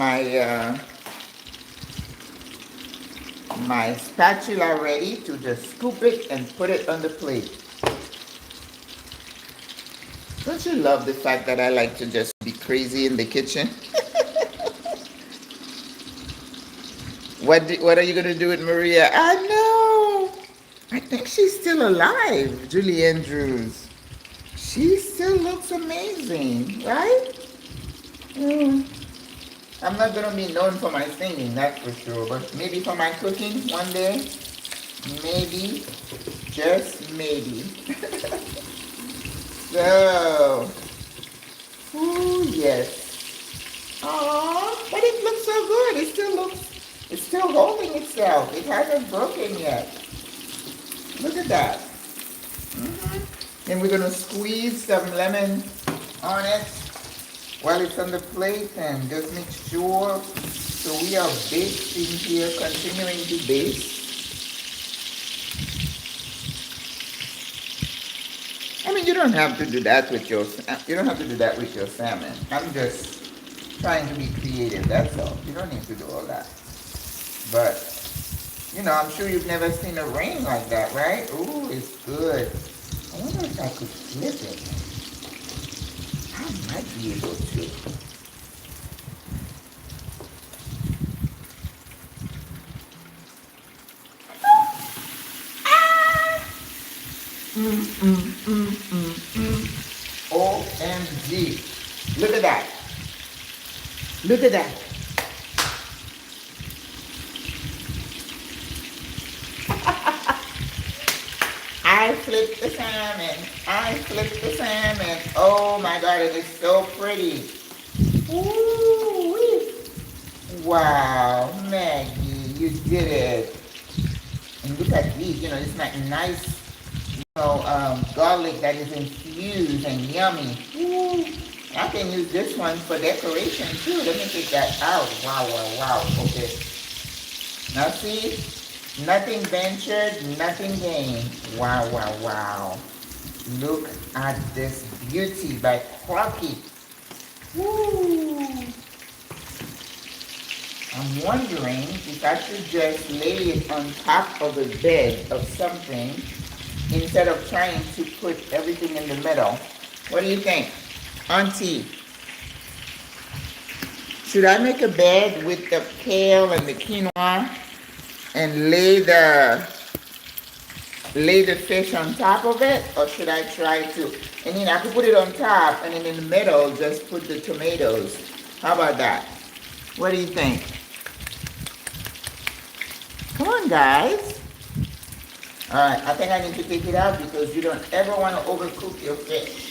my spatula ready to just scoop it and put it on the plate. Don't you love the fact that I like to just be crazy in the kitchen? What are you gonna do with Maria? I know. I think she's still alive, Julie Andrews. She still looks amazing, right? Mm. I'm not gonna be known for my singing, that's for sure, but maybe for my cooking one day. Maybe, just maybe. So, ooh, yes. Oh, but it looks so good. It's still holding itself. It hasn't broken yet. Look at that. And we're gonna squeeze some lemon on it while it's on the plate and just make sure. So we are basting here, continuing to baste. I mean, you don't have to do that with your salmon. I'm just trying to be creative, that's all. You don't need to do all that. But, you know, I'm sure you've never seen a ring like that, right? Ooh, it's good. I wonder if I could flip it. I might be able to. OMG. Look at that. Look at that. I flipped the salmon. I flipped the salmon. Oh my God, it is so pretty. Ooh-wee. Wow, Maggie, you did it. And look at these, you know, it's like nice, garlic that is infused and yummy. Ooh. I can use this one for decoration too. Let me take that out. Wow, wow, wow. Okay. Now see, nothing ventured, nothing gained. Wow, wow, wow. Look at this beauty by Crocky. Woo. I'm wondering if I should just lay it on top of a bed of something instead of trying to put everything in the middle. What do you think, Auntie? Should I make a bed with the kale and the quinoa and lay the fish on top of it? Or should I try to, and then I could put it on top and then in the middle just put the tomatoes. How about that? What do you think? Come on, guys. All right, I think I need to take it out because you don't ever want to overcook your fish.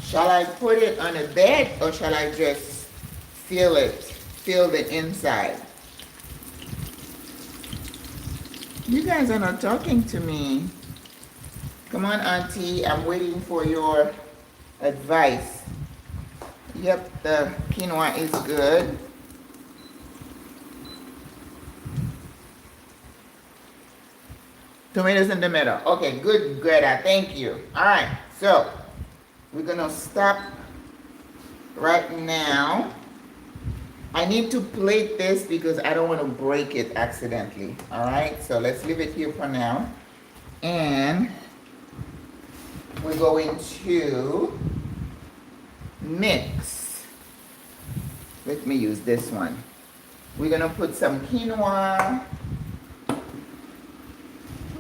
Shall I put it on a bed or shall I just feel the inside? You guys are not talking to me. Come on, Auntie, I'm waiting for your advice. Yep, the quinoa is good. Tomatoes in the middle. Okay, good, Greta. Thank you. All right, so we're gonna stop right now. I need to plate this because I don't want to break it accidentally. All right, so let's leave it here for now. And we're going to mix. Let me use this one. We're gonna put some quinoa.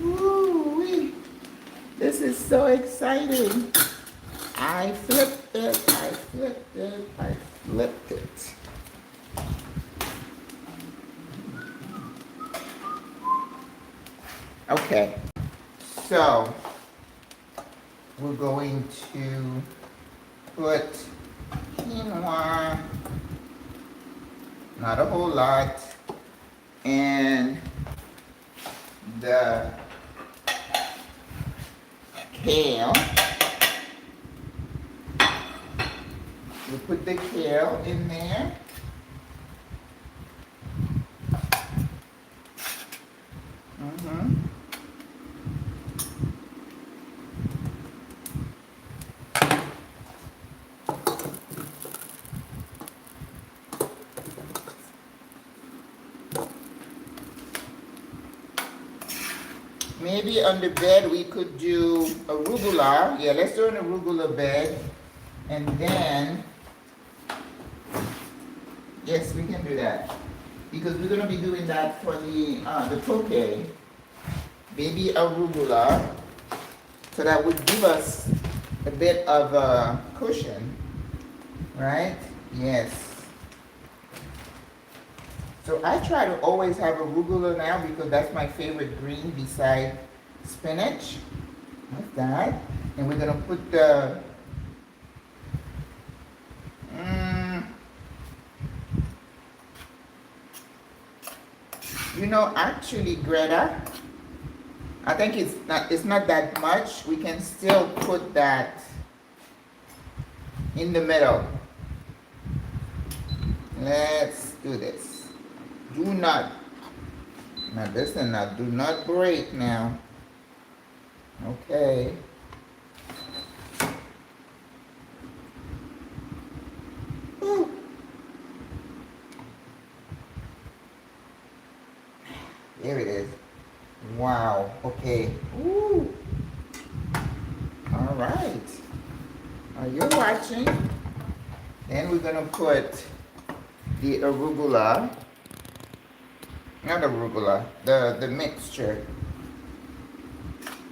Ooh-wee. This is so exciting. I flipped it, I flipped it, I flipped it. Okay, so we're going to put quinoa, not a whole lot, and the kale. We put the kale in there. maybe on the bed we could do arugula. Yeah, let's do an arugula bed. And then, yes, we can do that. Because we're going to be doing that for the poke. Maybe arugula. So that would give us a bit of a cushion. Right? Yes. So I try to always have arugula now because that's my favorite green beside spinach. Like that. And we're going to put the you know, actually, Greta, I think it's not that much. We can still put that in the middle. Let's do this. Do not, now listen now, do not break now. Okay. Ooh. There it is. Wow. Okay. Ooh. All right. Are you watching? Then we're gonna put the arugula. Not arugula. The mixture.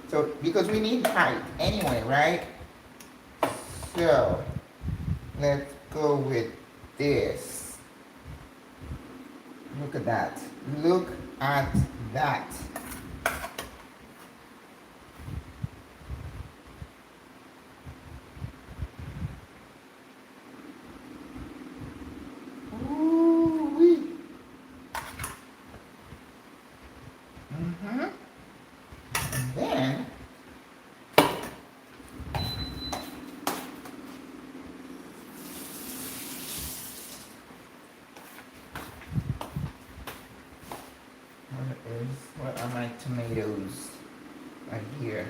So because we need height anyway, right? So let's go with this. Look at that. Look at that. Ooh-wee. And then what are my tomatoes right here?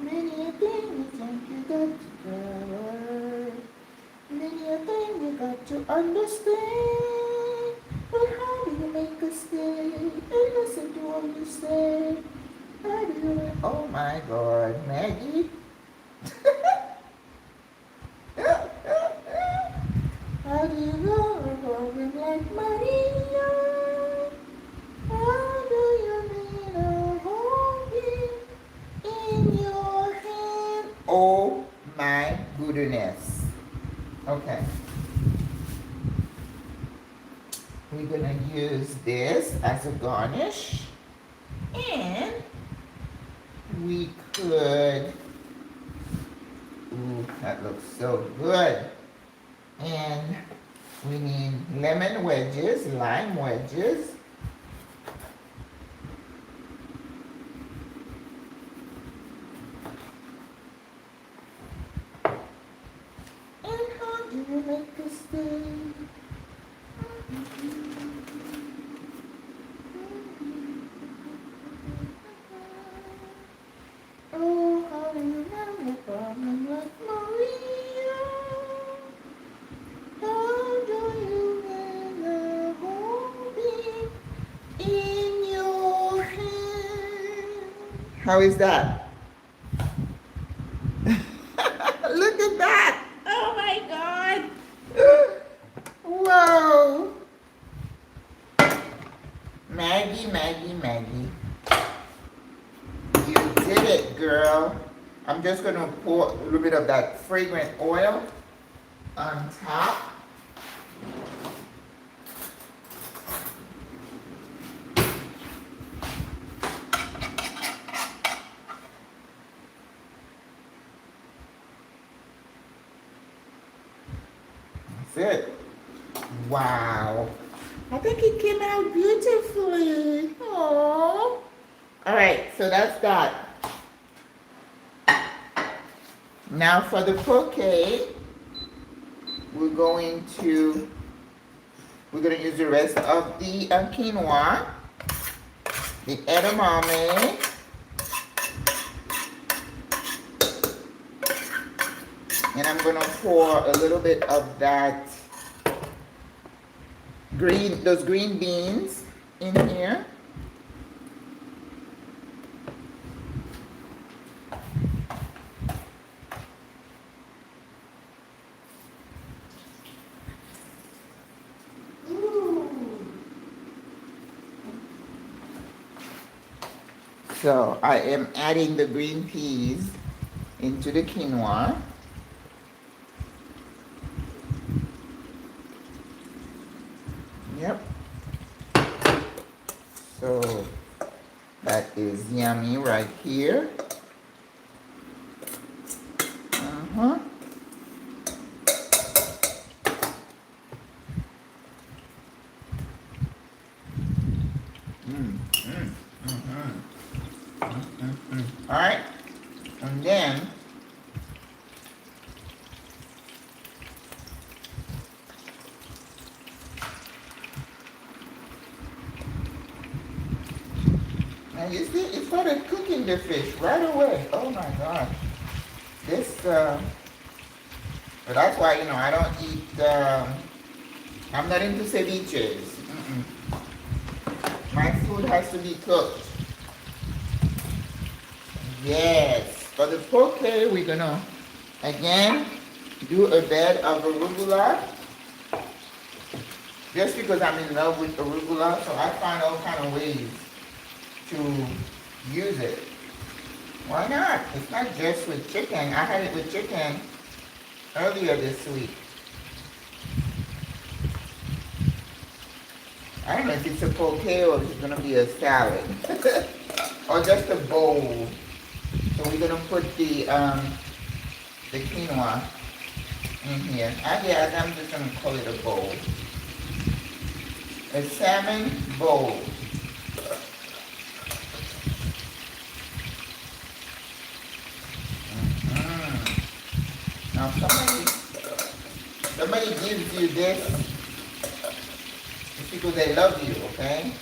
Many a thing you think you got to cover, many a thing you got to understand. But how do you make a stay and listen to what you say? How do you? Oh my God, Maggie. How do you love a woman like Maria? How do you mean a whole in your hand? Oh my goodness. Okay. We're gonna use this as a garnish. And we could, ooh, that looks so good. And we need lemon wedges, lime wedges. And how do you make a steak? Oh, how do you have a problem like Maria? How do you get a whole beat in your hand? How is that? Look at that! Oh my God! Whoa! Maggie, Maggie, Maggie. You did it, girl. I'm just going to pour a little bit of that fragrant oil on top. That's it. Wow. I think it came out beautifully. Oh. All right, so that's that. Now for the poke, we're going to use the rest of the quinoa, the edamame, And I'm gonna pour a little bit of that those green beans in here. So I am adding the green peas into the quinoa. Yep. So that is yummy right here. Uh-huh. All right. And then and you see, it started cooking the fish right away. Oh my gosh. This, but that's why, I don't eat, I'm not into ceviches. My food has to be cooked. Yes. For the poke, we're gonna, again, do a bed of arugula. Just because I'm in love with arugula, so I find all kind of ways to use it. Why not? It's not just with chicken. I had it with chicken earlier this week. I don't know if it's a poke or if it's gonna be a salad. Or just a bowl. So we're gonna put the quinoa in here. I'm just gonna call it a bowl. A salmon bowl. Now somebody gives you this, it's because they love you, okay?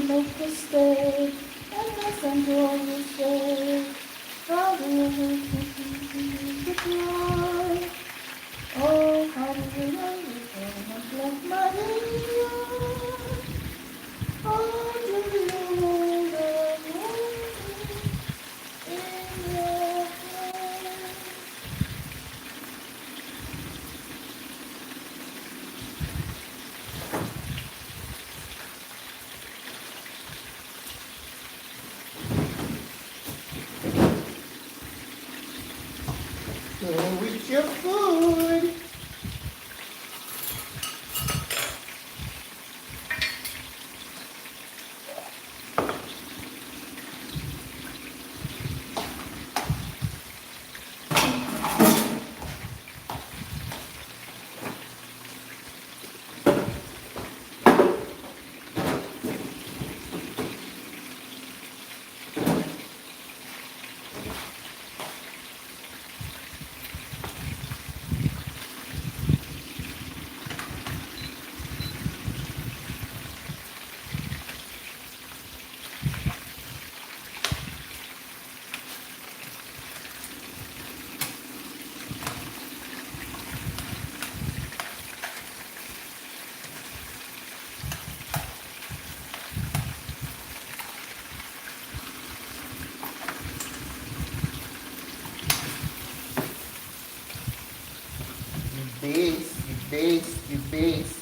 Make mistake, and listen to all you say. How do you reply? Oh, how do you know you cannot left my baby? How do you know that in your place? Go with your food. You base,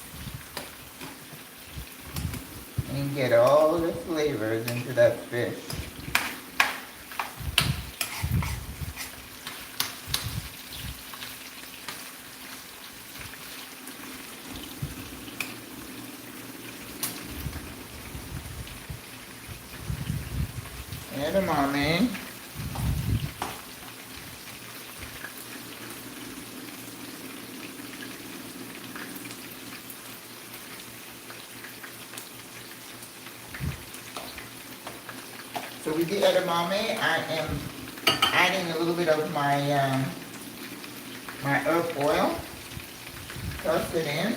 and get all the flavors into that fish. And mommy. So with the edamame, I am adding a little bit of my my herb oil. Toss it in.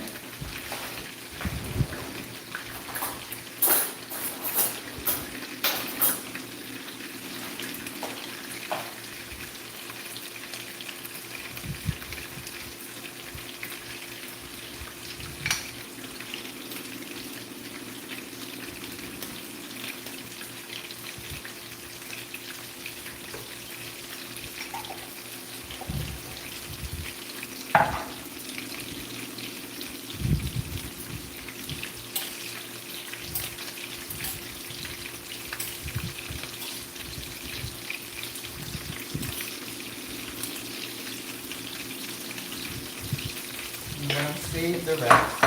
I'm gonna save the rest.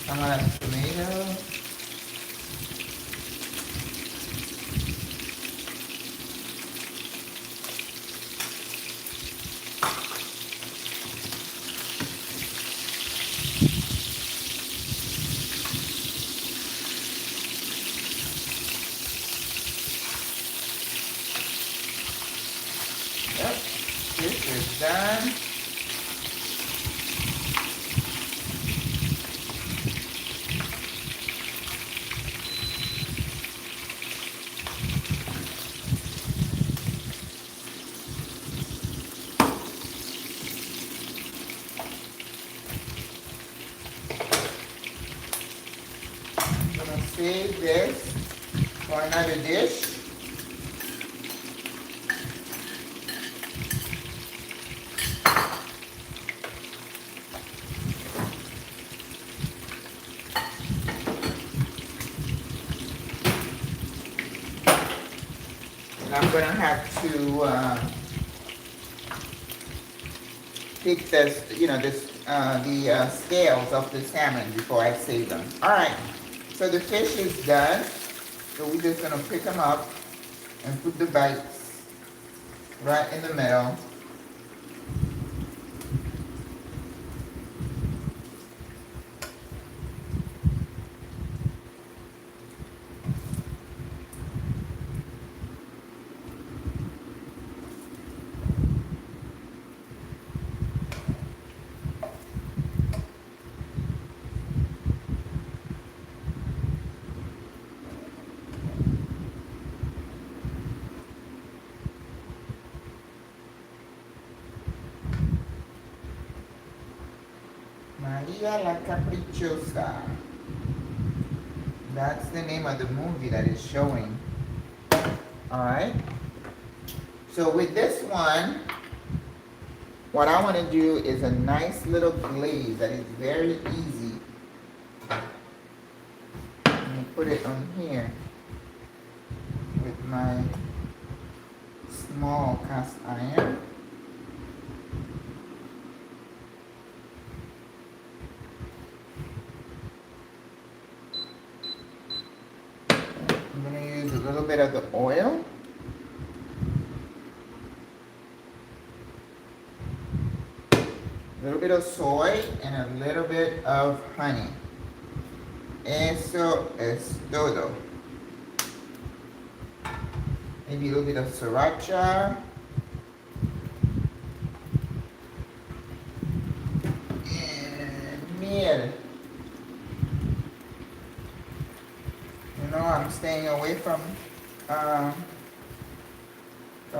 Some of the tomato. Yep, this is done. I'm gonna save this for another dish. And I'm gonna have to pick this, the scales of the salmon before I save them. All right, so the fish is done. So we're just gonna pick them up and put the bites right in the middle. Maria la Capricciosa. That's the name of the movie that is showing. Alright. So with this one, what I want to do is a nice little glaze that is very easy. I'm going to put it on here with my small cast iron. I'm going to use a little bit of the oil. A little bit of soy and a little bit of honey. Eso es todo. Maybe a little bit of sriracha. And miel. You know, I'm staying away from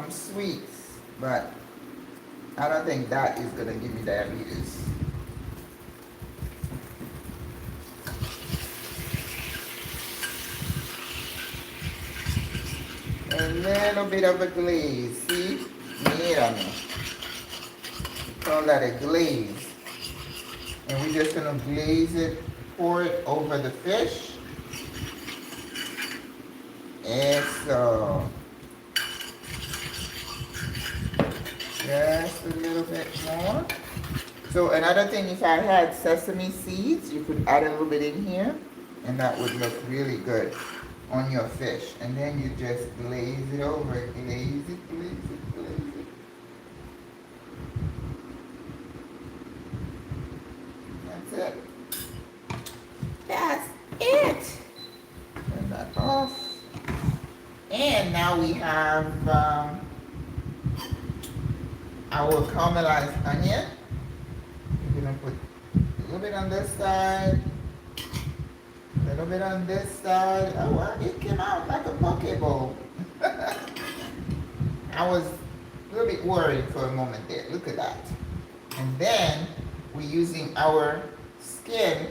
sweets, but I don't think that is gonna give me diabetes. A little bit of a glaze, see? Mírame. Call that a glaze. And we're just gonna glaze it, pour it over the fish. Eso. Just a little bit more. So another thing, if I had sesame seeds, you could add a little bit in here, and that would look really good on your fish. And then you just glaze it over, glaze it, glaze it, glaze it. That's it. That's it. Turn that off. And now we have our caramelized onion. We're gonna put a little bit on this side, a little bit on this side. Oh, well, it came out like a poke bowl. I was a little bit worried for a moment there. Look at that. And then we're using our skin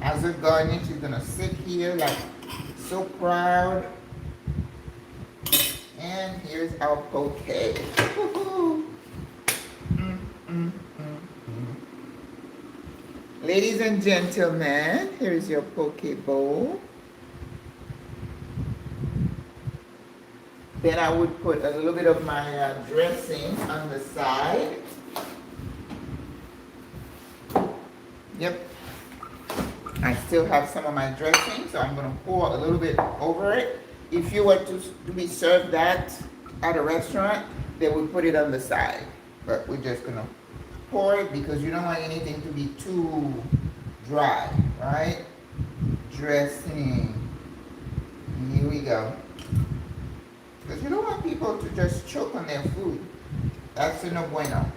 as a garnish. It's gonna sit here like so proud. And here's our poke. Ladies and gentlemen, here's your poke bowl. Then I would put a little bit of my dressing on the side. Yep. I still have some of my dressing, so I'm going to pour a little bit over it. If you were to be served that at a restaurant, they would put it on the side. But we're just going to pour it because you don't want anything to be too dry, right? Dressing. Here we go. Because you don't want people to just choke on their food. That's a no bueno.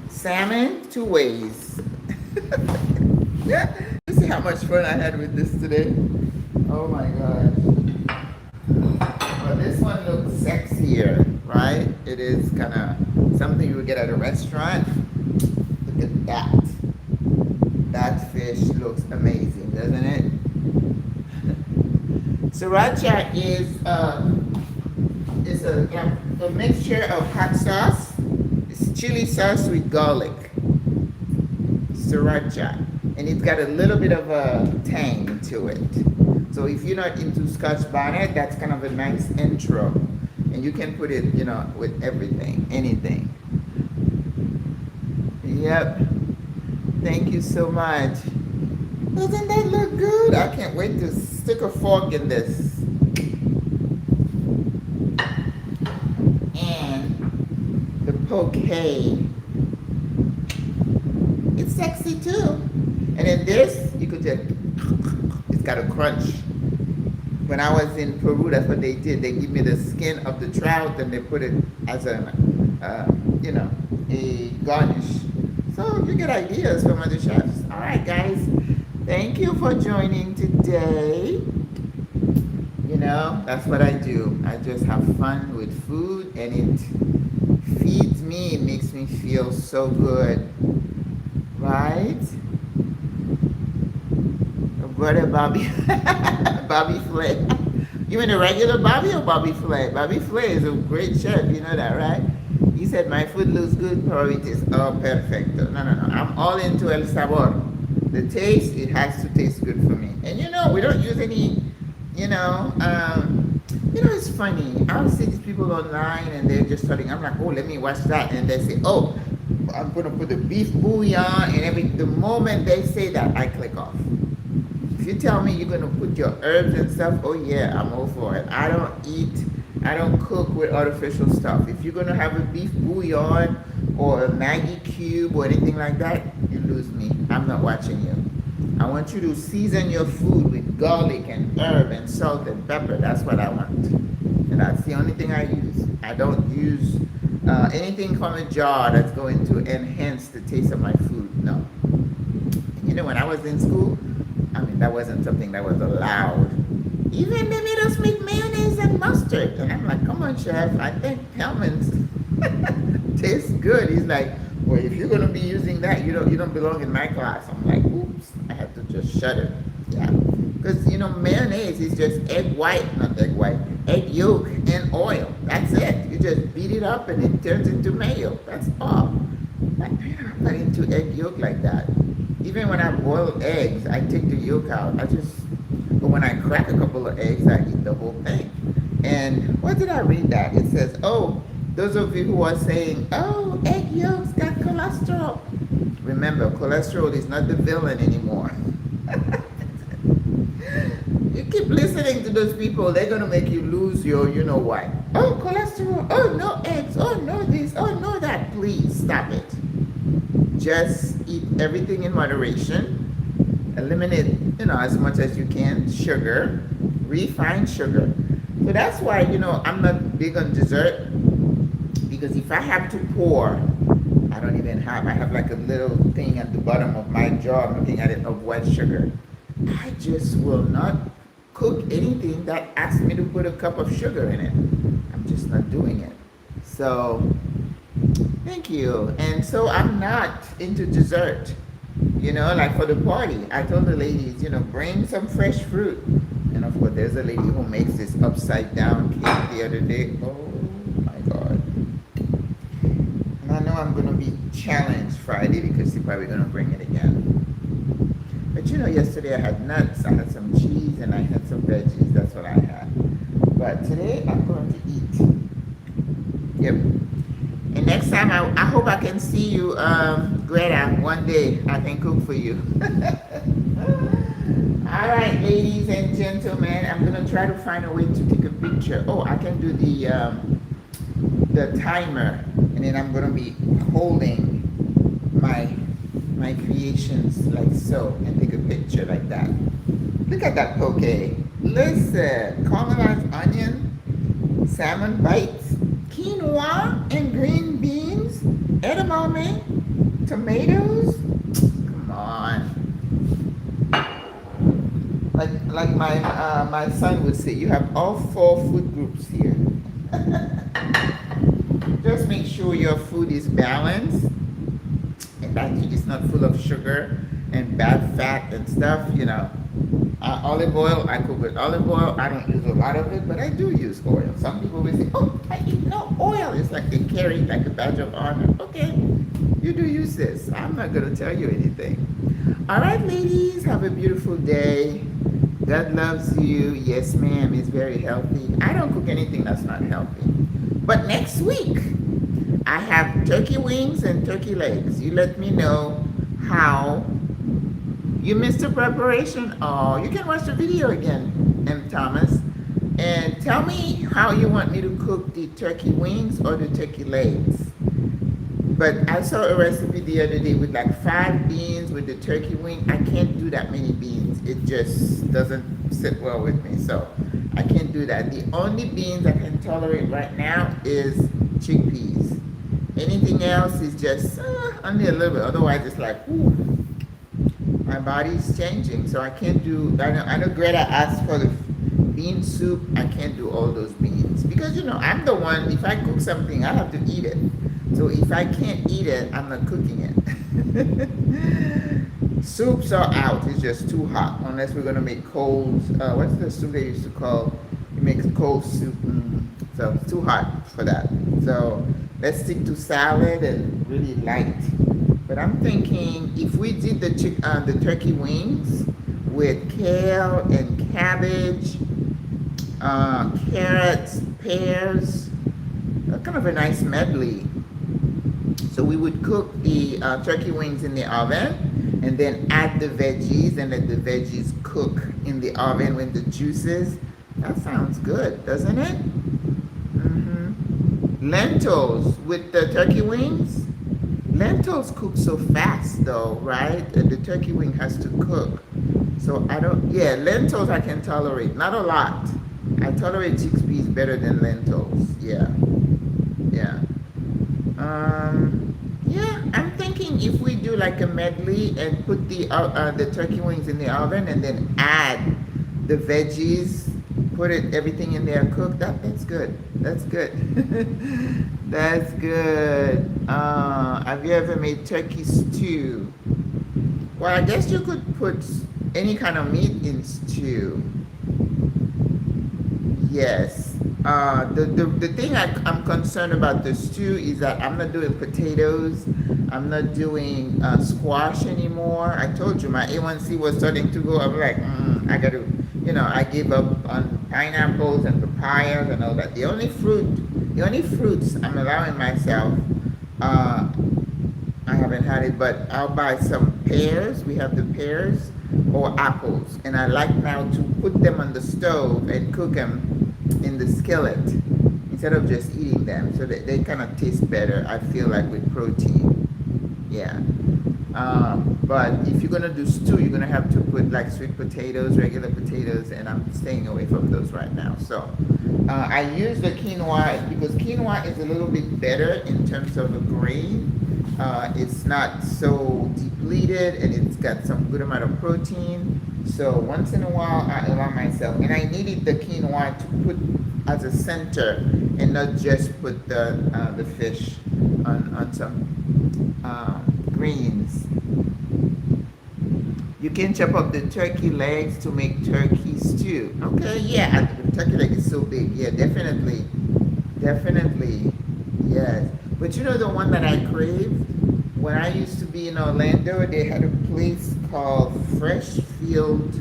Salmon, 2 ways. You see how much fun I had with this today? Oh my God. Well, this one looks sexier, right? It is kind of something you would get at a restaurant. Look at that. That fish looks amazing, doesn't it? Sriracha is a mixture of hot sauce. It's chili sauce with garlic. Sriracha. And it's got a little bit of a tang to it. So if you're not into Scotch bonnet, that's kind of a nice intro. And you can put it, with everything, anything. Yep. Thank you so much. Doesn't that look good? I can't wait to stick a fork in this. And the poke. It's sexy too. And then this, you could just, it's got a crunch. When I was in Peru, that's what they did. They give me the skin of the trout and they put it as a garnish. So you get ideas from other chefs. All right, guys. Thank you for joining today. That's what I do. I just have fun with food and it feeds me. It makes me feel so good. Right? Brother Bobby. Bobby Flay. You mean a regular Bobby or Bobby Flay? Bobby Flay is a great chef. You know that, right? He said, my food looks good, priorities. Oh, perfecto. No. I'm all into el sabor. The taste, it has to taste good for me. And we don't use any, it's funny. I'll see these people online and they're just starting, I'm like, oh, let me watch that. And they say, oh, I'm going to put the beef bouillon and the moment they say that, I click off. If you tell me you're going to put your herbs and stuff, oh yeah, I'm all for it. I don't cook with artificial stuff. If you're going to have a beef bouillon or a Maggi cube or anything like that, you lose me. I'm not watching you. I want you to season your food with garlic and herb and salt and pepper. That's what I want. And that's the only thing I use. I don't use anything from a jar that's going to enhance the taste of my food. No. When I was in school, that wasn't something that was allowed. Even they made us make mayonnaise and mustard. And I'm like, come on, chef, I think Hellman's tastes good. He's like, well, if you're going to be using that, you don't belong in my class. I'm like, oops, I have to just shut it. Yeah. Because, mayonnaise is just egg yolk and oil. That's it. You just beat it up and it turns into mayo. That's all. I'm not into egg yolk like that. Even when I boil eggs, I take the yolk out. But when I crack a couple of eggs, I eat the whole thing. And what did I read that? It says, oh, those of you who are saying, oh, egg yolks got cholesterol. Remember, cholesterol is not the villain anymore. You keep listening to those people, they're going to make you lose your what. Oh, cholesterol. Oh, no eggs. Oh, no this. Oh, no that. Please stop it. Just eat everything in moderation. Eliminate, as much as you can, sugar, refined sugar. So that's why, I'm not big on dessert, because if I have to pour, I have like a little thing at the bottom of my jar, I'm looking at it, of white sugar. I just will not cook anything that asks me to put a cup of sugar in it. I'm just not doing it. So, thank you. And so I'm not into dessert. Like for the party, I told the ladies, bring some fresh fruit. And of course, there's a lady who makes this upside down cake the other day. Oh my God. And I know I'm going to be challenged Friday because she's probably going to bring it again. But yesterday I had nuts, I had some cheese, and I had some veggies. That's what I had. But today I'm going to eat. Yep. And next time I hope I can see you, Greta, one day. I can cook for you. All right, ladies and gentlemen, I'm going to try to find a way to take a picture. Oh, I can do the timer, and then I'm going to be holding my creations like so, and take a picture like that. Look at that poke. Listen, caramelized onion, salmon bites, quinoa and green beans, edamame, tomatoes. Come on. Like my son would say, you have all 4 food groups here. Just make sure your food is balanced and that it's not full of sugar and bad fat and stuff. Olive oil, I cook with olive oil. I don't use a lot of it, but I do use oil. Some people will say, oh, I eat no oil. It's like they carry it like a badge of honor. Okay, you do use this. I'm not going to tell you anything. All right, ladies, have a beautiful day. God loves you. Yes, ma'am. It's very healthy. I don't cook anything that's not healthy. But next week, I have turkey wings and turkey legs. You let me know how you missed the preparation. Oh, you can watch the video again, M. Thomas. And tell me how you want me to cook the turkey wings or the turkey legs. But I saw a recipe the other day with like 5 beans with the turkey wing. I can't do that many beans. It just doesn't sit well with me. So I can't do that. The only beans I can tolerate right now is chickpeas. Anything else is just only a little bit. Otherwise, it's like, ooh, my body's changing. So I can't do, I know Greta asked for the bean soup. I can't do all those beans. Because, I'm the one, if I cook something, I have to eat it. So if I can't eat it, I'm not cooking it. Soups are out. It's just too hot. Unless we're going to make cold, what's the soup they used to call? You make cold soup. So it's too hot for that. So let's stick to salad and really light. But I'm thinking if we did the turkey wings with kale and cabbage, carrots, pears, that's kind of a nice medley. So we would cook the turkey wings in the oven and then add the veggies and let the veggies cook in the oven with the juices. That sounds good, doesn't it? Lentils with the turkey wings. Lentils cook so fast though, right? The turkey wing has to cook. So lentils I can tolerate. Not a lot. I tolerate chickpeas better than lentils. Yeah. I'm thinking if we do like a medley and put the turkey wings in the oven and then add the veggies, put everything in there cooked, that's good. That's good. That's good. Have you ever made turkey stew? Well, I guess you could put any kind of meat in stew. Yes. The thing I'm concerned about the stew is that I'm not doing potatoes. I'm not doing squash anymore. I told you my A1C was starting to go. I'm like, I got to, I gave up on pineapples and papayas and all that. The only fruits I'm allowing myself, I haven't had it, but I'll buy some pears. We have the pears or apples. And I like now to put them on the stove and cook them in the skillet instead of just eating them, so that they kind of taste better, I feel like, with protein. Yeah. But if you're gonna do stew, you're gonna have to put like sweet potatoes, regular potatoes, and I'm staying away from those right now. So I use the quinoa because quinoa is a little bit better in terms of a grain. It's not so depleted and it's got some good amount of protein. So once in a while, I allow myself, and I needed the quinoa to put as a center and not just put the fish on some greens. You can chop up the turkey legs to make turkey stew. Okay, yeah, the turkey leg is so big. Yeah, definitely, definitely, yes. But you know the one that I craved? When I used to be in Orlando, they had a place called Freshfield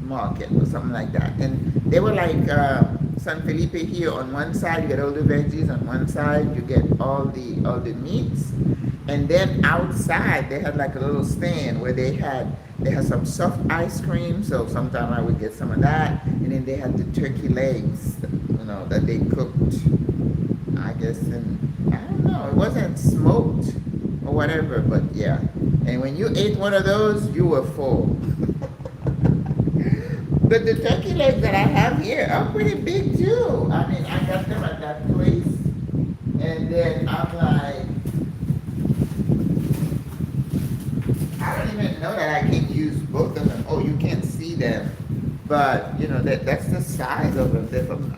Market or something like that. And they were like San Felipe here. On one side, you get all the veggies. On one side, you get all the meats. And then outside, they had like a little stand where they had some soft ice cream. So sometimes I would get some of that. And then they had the turkey legs, that they cooked, I guess, and I don't know, it wasn't smoked or whatever, but yeah. And when you ate one of those, you were full. But the turkey legs that I have here are pretty big too. I mean, I got them at that place, and then I'm like, I don't even know that I can use both of them. Oh, you can't see them, but that's the size of them. They're from,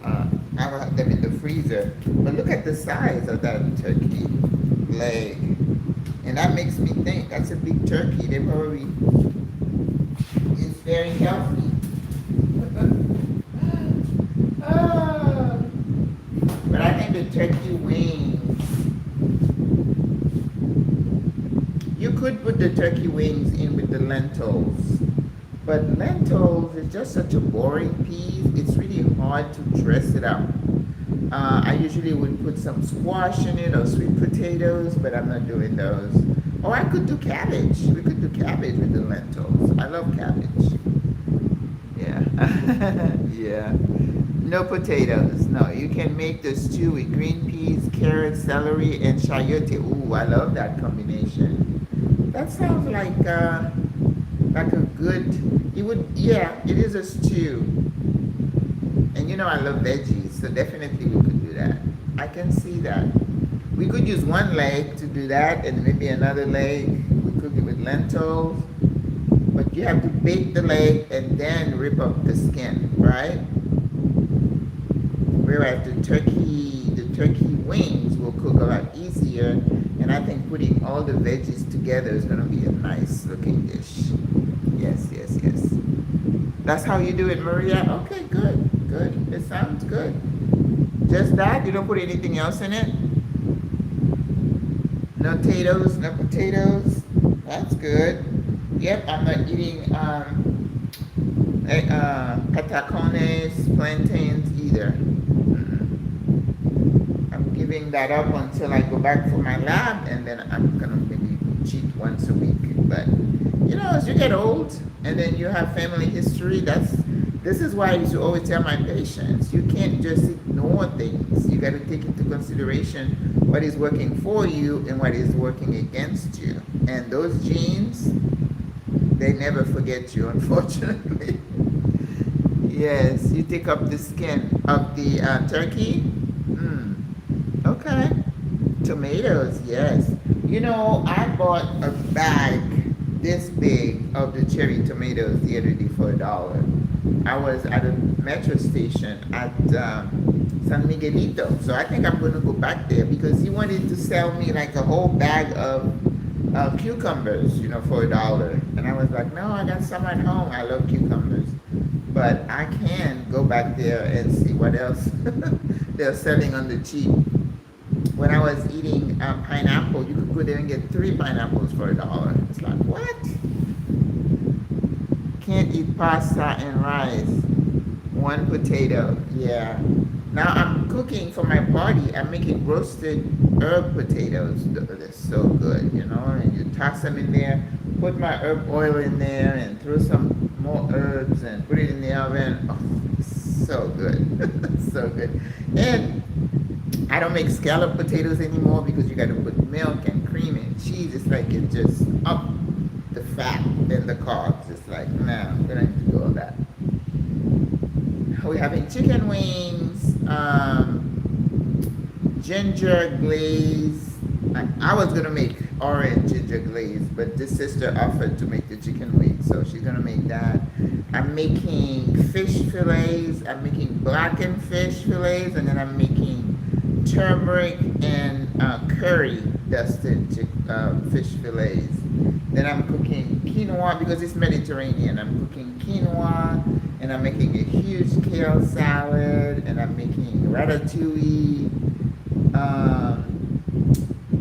I have them in the freezer. But look at the size of that turkey leg, and that makes me think that's a big turkey. They probably is very healthy. But I think the turkey wings, you could put the turkey wings in with the lentils, but lentils is just such a boring piece. It's really hard to dress it up. I usually would put some squash in it or sweet potatoes, but I'm not doing those. Or I could do cabbage. We could do cabbage with the lentils. I love cabbage. Yeah. Yeah. No potatoes. No, you can make the stew with green peas, carrots, celery, and chayote. Ooh, I love that combination. That sounds like a good. It is a stew. And I love veggies, so definitely we could do that. I can see that. We could use one leg to do that, and maybe another leg we cook it with lentils. But you have to bake the leg and then rip up the skin, right? Whereas the turkey wings will cook a lot easier, and I think putting all the veggies together is gonna be a nice looking dish. Yes, yes, yes. That's how you do it, Maria? Okay, good, good. It sounds good. Just that? You don't put anything else in it? No potatoes, no potatoes. That's good. Yep, I'm not eating patacones, plantains either. I'm giving that up until I go back for my lab, and then I'm gonna maybe cheat once a week. But as you get old and then you have family history, this is why I used to always tell my patients, you can't just ignore things. You got to take into consideration what is working for you and what is working against you. And those genes, they never forget you, unfortunately. Yes, you take up the skin of the turkey. Okay. Tomatoes, yes. I bought a bag this big of the cherry tomatoes the other day for $1. I was at a metro station at San Miguelito, so I think I'm going to go back there because he wanted to sell me like a whole bag of cucumbers, for $1. And I was like, no, I got some at home. I love cucumbers. But I can go back there and see what else they're selling on the cheap. When I was eating pineapple, you could go there and get 3 pineapples for $1. It's like, what? Can't eat pasta and rice. 1 potato. Yeah. Now I'm cooking for my party. I'm making roasted herb potatoes. They're so good, and you toss them in there, put my herb oil in there, and throw some more herbs and put it in the oven. Oh, so good. So good. And I don't make scallop potatoes anymore because you got to put milk and cream and cheese, it's like it just up the fat and the carbs. It's like, nah, we don't need to do all that. We're having chicken wings, ginger glaze. I was gonna make orange ginger glaze, but this sister offered to make the chicken wings, so she's gonna make that. I'm making fish fillets. I'm making blackened fish fillets, and then I'm making turmeric and curry dusted fish fillets. Then I'm cooking quinoa because it's Mediterranean. I'm cooking quinoa, and I'm making a huge kale salad, and I'm making ratatouille.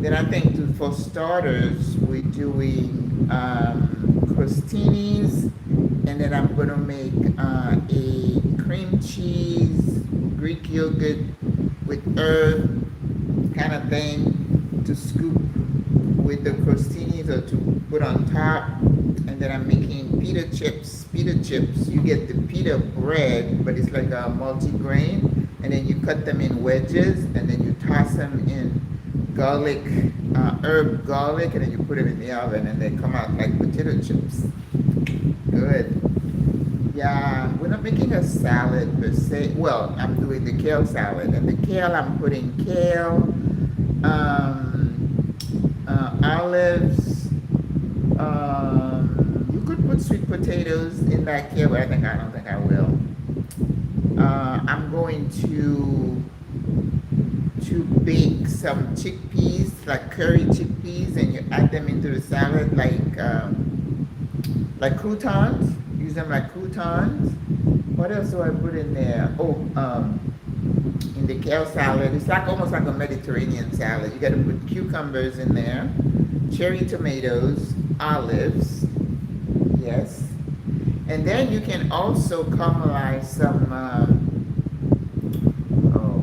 Then I think for starters, we're doing crostinis, and then I'm gonna make a cream cheese, Greek yogurt with herb kind of thing to scoop with the crostinis or to put on top. And then I'm making pita chips. Pita chips, you get the pita bread, but it's like a multi-grain, and then you cut them in wedges, and then you toss them in garlic, herb garlic, and then you put it in the oven, and they come out like potato chips. Good. Yeah, we're not making a salad per se. Well, I'm doing the kale salad, and the kale I'm putting kale, olives. You could put sweet potatoes in that kale, but I don't think I will. I'm going to bake some chickpeas, like curry chickpeas, and you add them into the salad like croutons. Use them like croutons. What else do I put in there? Oh, in the kale salad, it's like almost like a Mediterranean salad. You got to put cucumbers in there, cherry tomatoes, olives, yes, and then you can also caramelize some.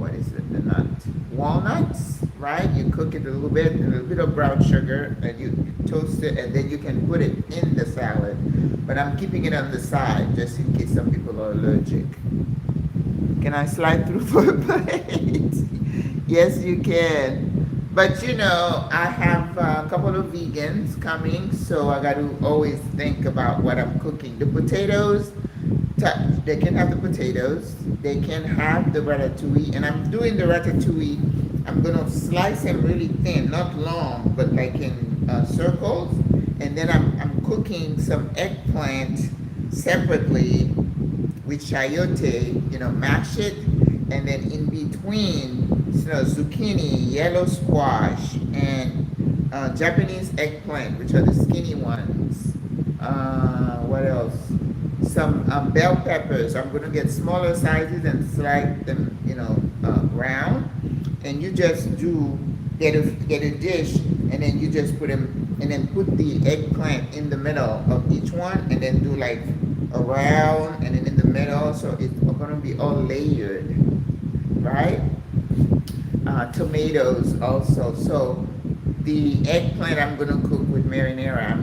What is it? The nut, walnuts, right? You cook it a little bit of brown sugar, and you toast it, and then you can put it in the salad. But I'm keeping it on the side just in case some people are allergic. Can I slide through for a plate? Yes, you can. But you know, I have a couple of vegans coming, so I got to always think about what I'm cooking. The potatoes, they can have the potatoes, they can have the ratatouille, and I'm doing the ratatouille. I'm gonna slice them really thin, not long, but like in circles. And then I'm cooking some eggplant separately with chayote, mash it, and then in between, zucchini, yellow squash, and Japanese eggplant, which are the skinny ones. What else? Some bell peppers. I'm gonna get smaller sizes and slice them, round. And you just get a dish, and then you just put them, and then put the eggplant in the middle of each one, and then do like around, and then in the middle, so it's gonna be all layered, right? Tomatoes also. So the eggplant I'm gonna cook with marinara.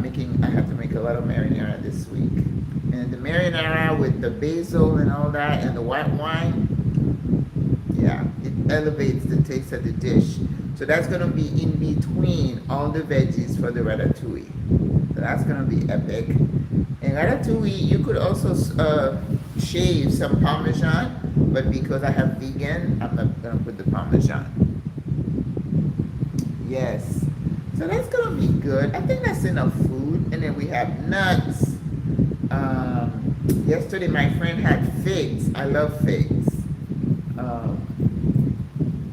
I have to make a lot of marinara this week, and the marinara with the basil and all that, and the white wine. Yeah, it elevates the taste of the dish. So that's gonna be in between all the veggies for the ratatouille. So that's gonna be epic. And ratatouille, you could also shave some Parmesan, but because I have vegan, I'm not gonna put the Parmesan. Yes. So that's gonna be good. I think that's enough food. And then we have nuts. Yesterday my friend had figs. I love figs.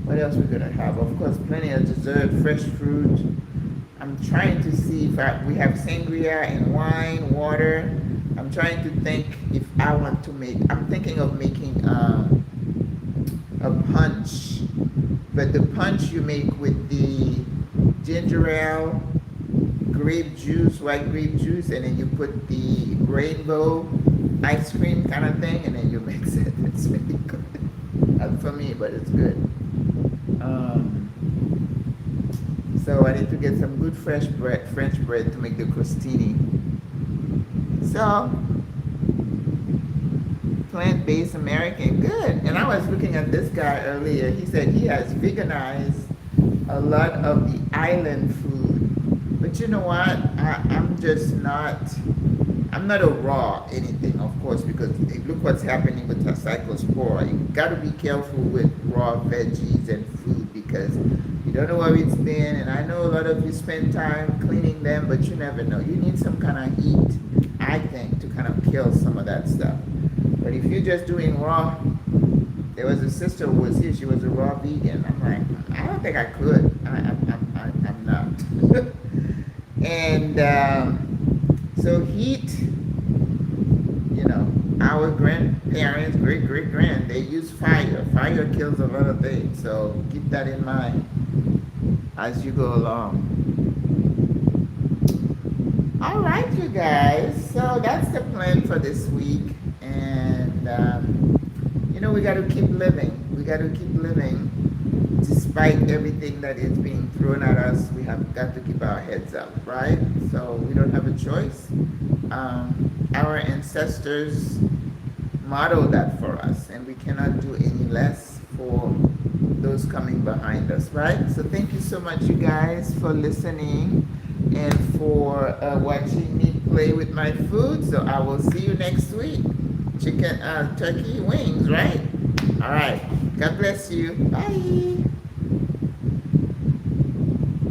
What else we're gonna have? Of course, plenty of dessert, fresh fruit. I'm trying to see if we have sangria and wine, water. I'm trying to think if I want to make. I'm thinking of making a punch, but the punch you make with the ginger ale, grape juice, white grape juice, and then you put the rainbow ice cream kind of thing, and then you mix it. It's really good. Not for me, but it's good. So I need to get some good fresh bread, French bread, to make the crostini. So plant-based American, good. And I was looking at this guy earlier. He said he has veganized a lot of the island food. But you know what? I'm just not. I'm not a raw anything, of course, because look what's happening with the cyclospora. You got to be careful with raw veggies and food because you don't know where it's been. And I know a lot of you spend time cleaning them, but you never know. You need some kind of heat, I think, to kind of kill some of that stuff. But if you're just doing raw, there was a sister who was here. She was a raw vegan. I'm like, I don't think I could. I'm not. And so heat, you know, our grandparents, great grand, they use fire. Fire kills a lot of things. So keep that in mind as you go along. All right, you guys. So that's the plan for this week. And, you know, we got to keep living. We got to keep living. Despite everything that is being thrown at us, we have got to keep our heads up, right? So we don't have a choice. Our ancestors modeled that for us, and we cannot do any less for those coming behind us, right? So thank you so much, you guys, for listening and for watching me play with my food. So I will see you next week. Chicken, turkey wings, right? All right. God bless you. Bye.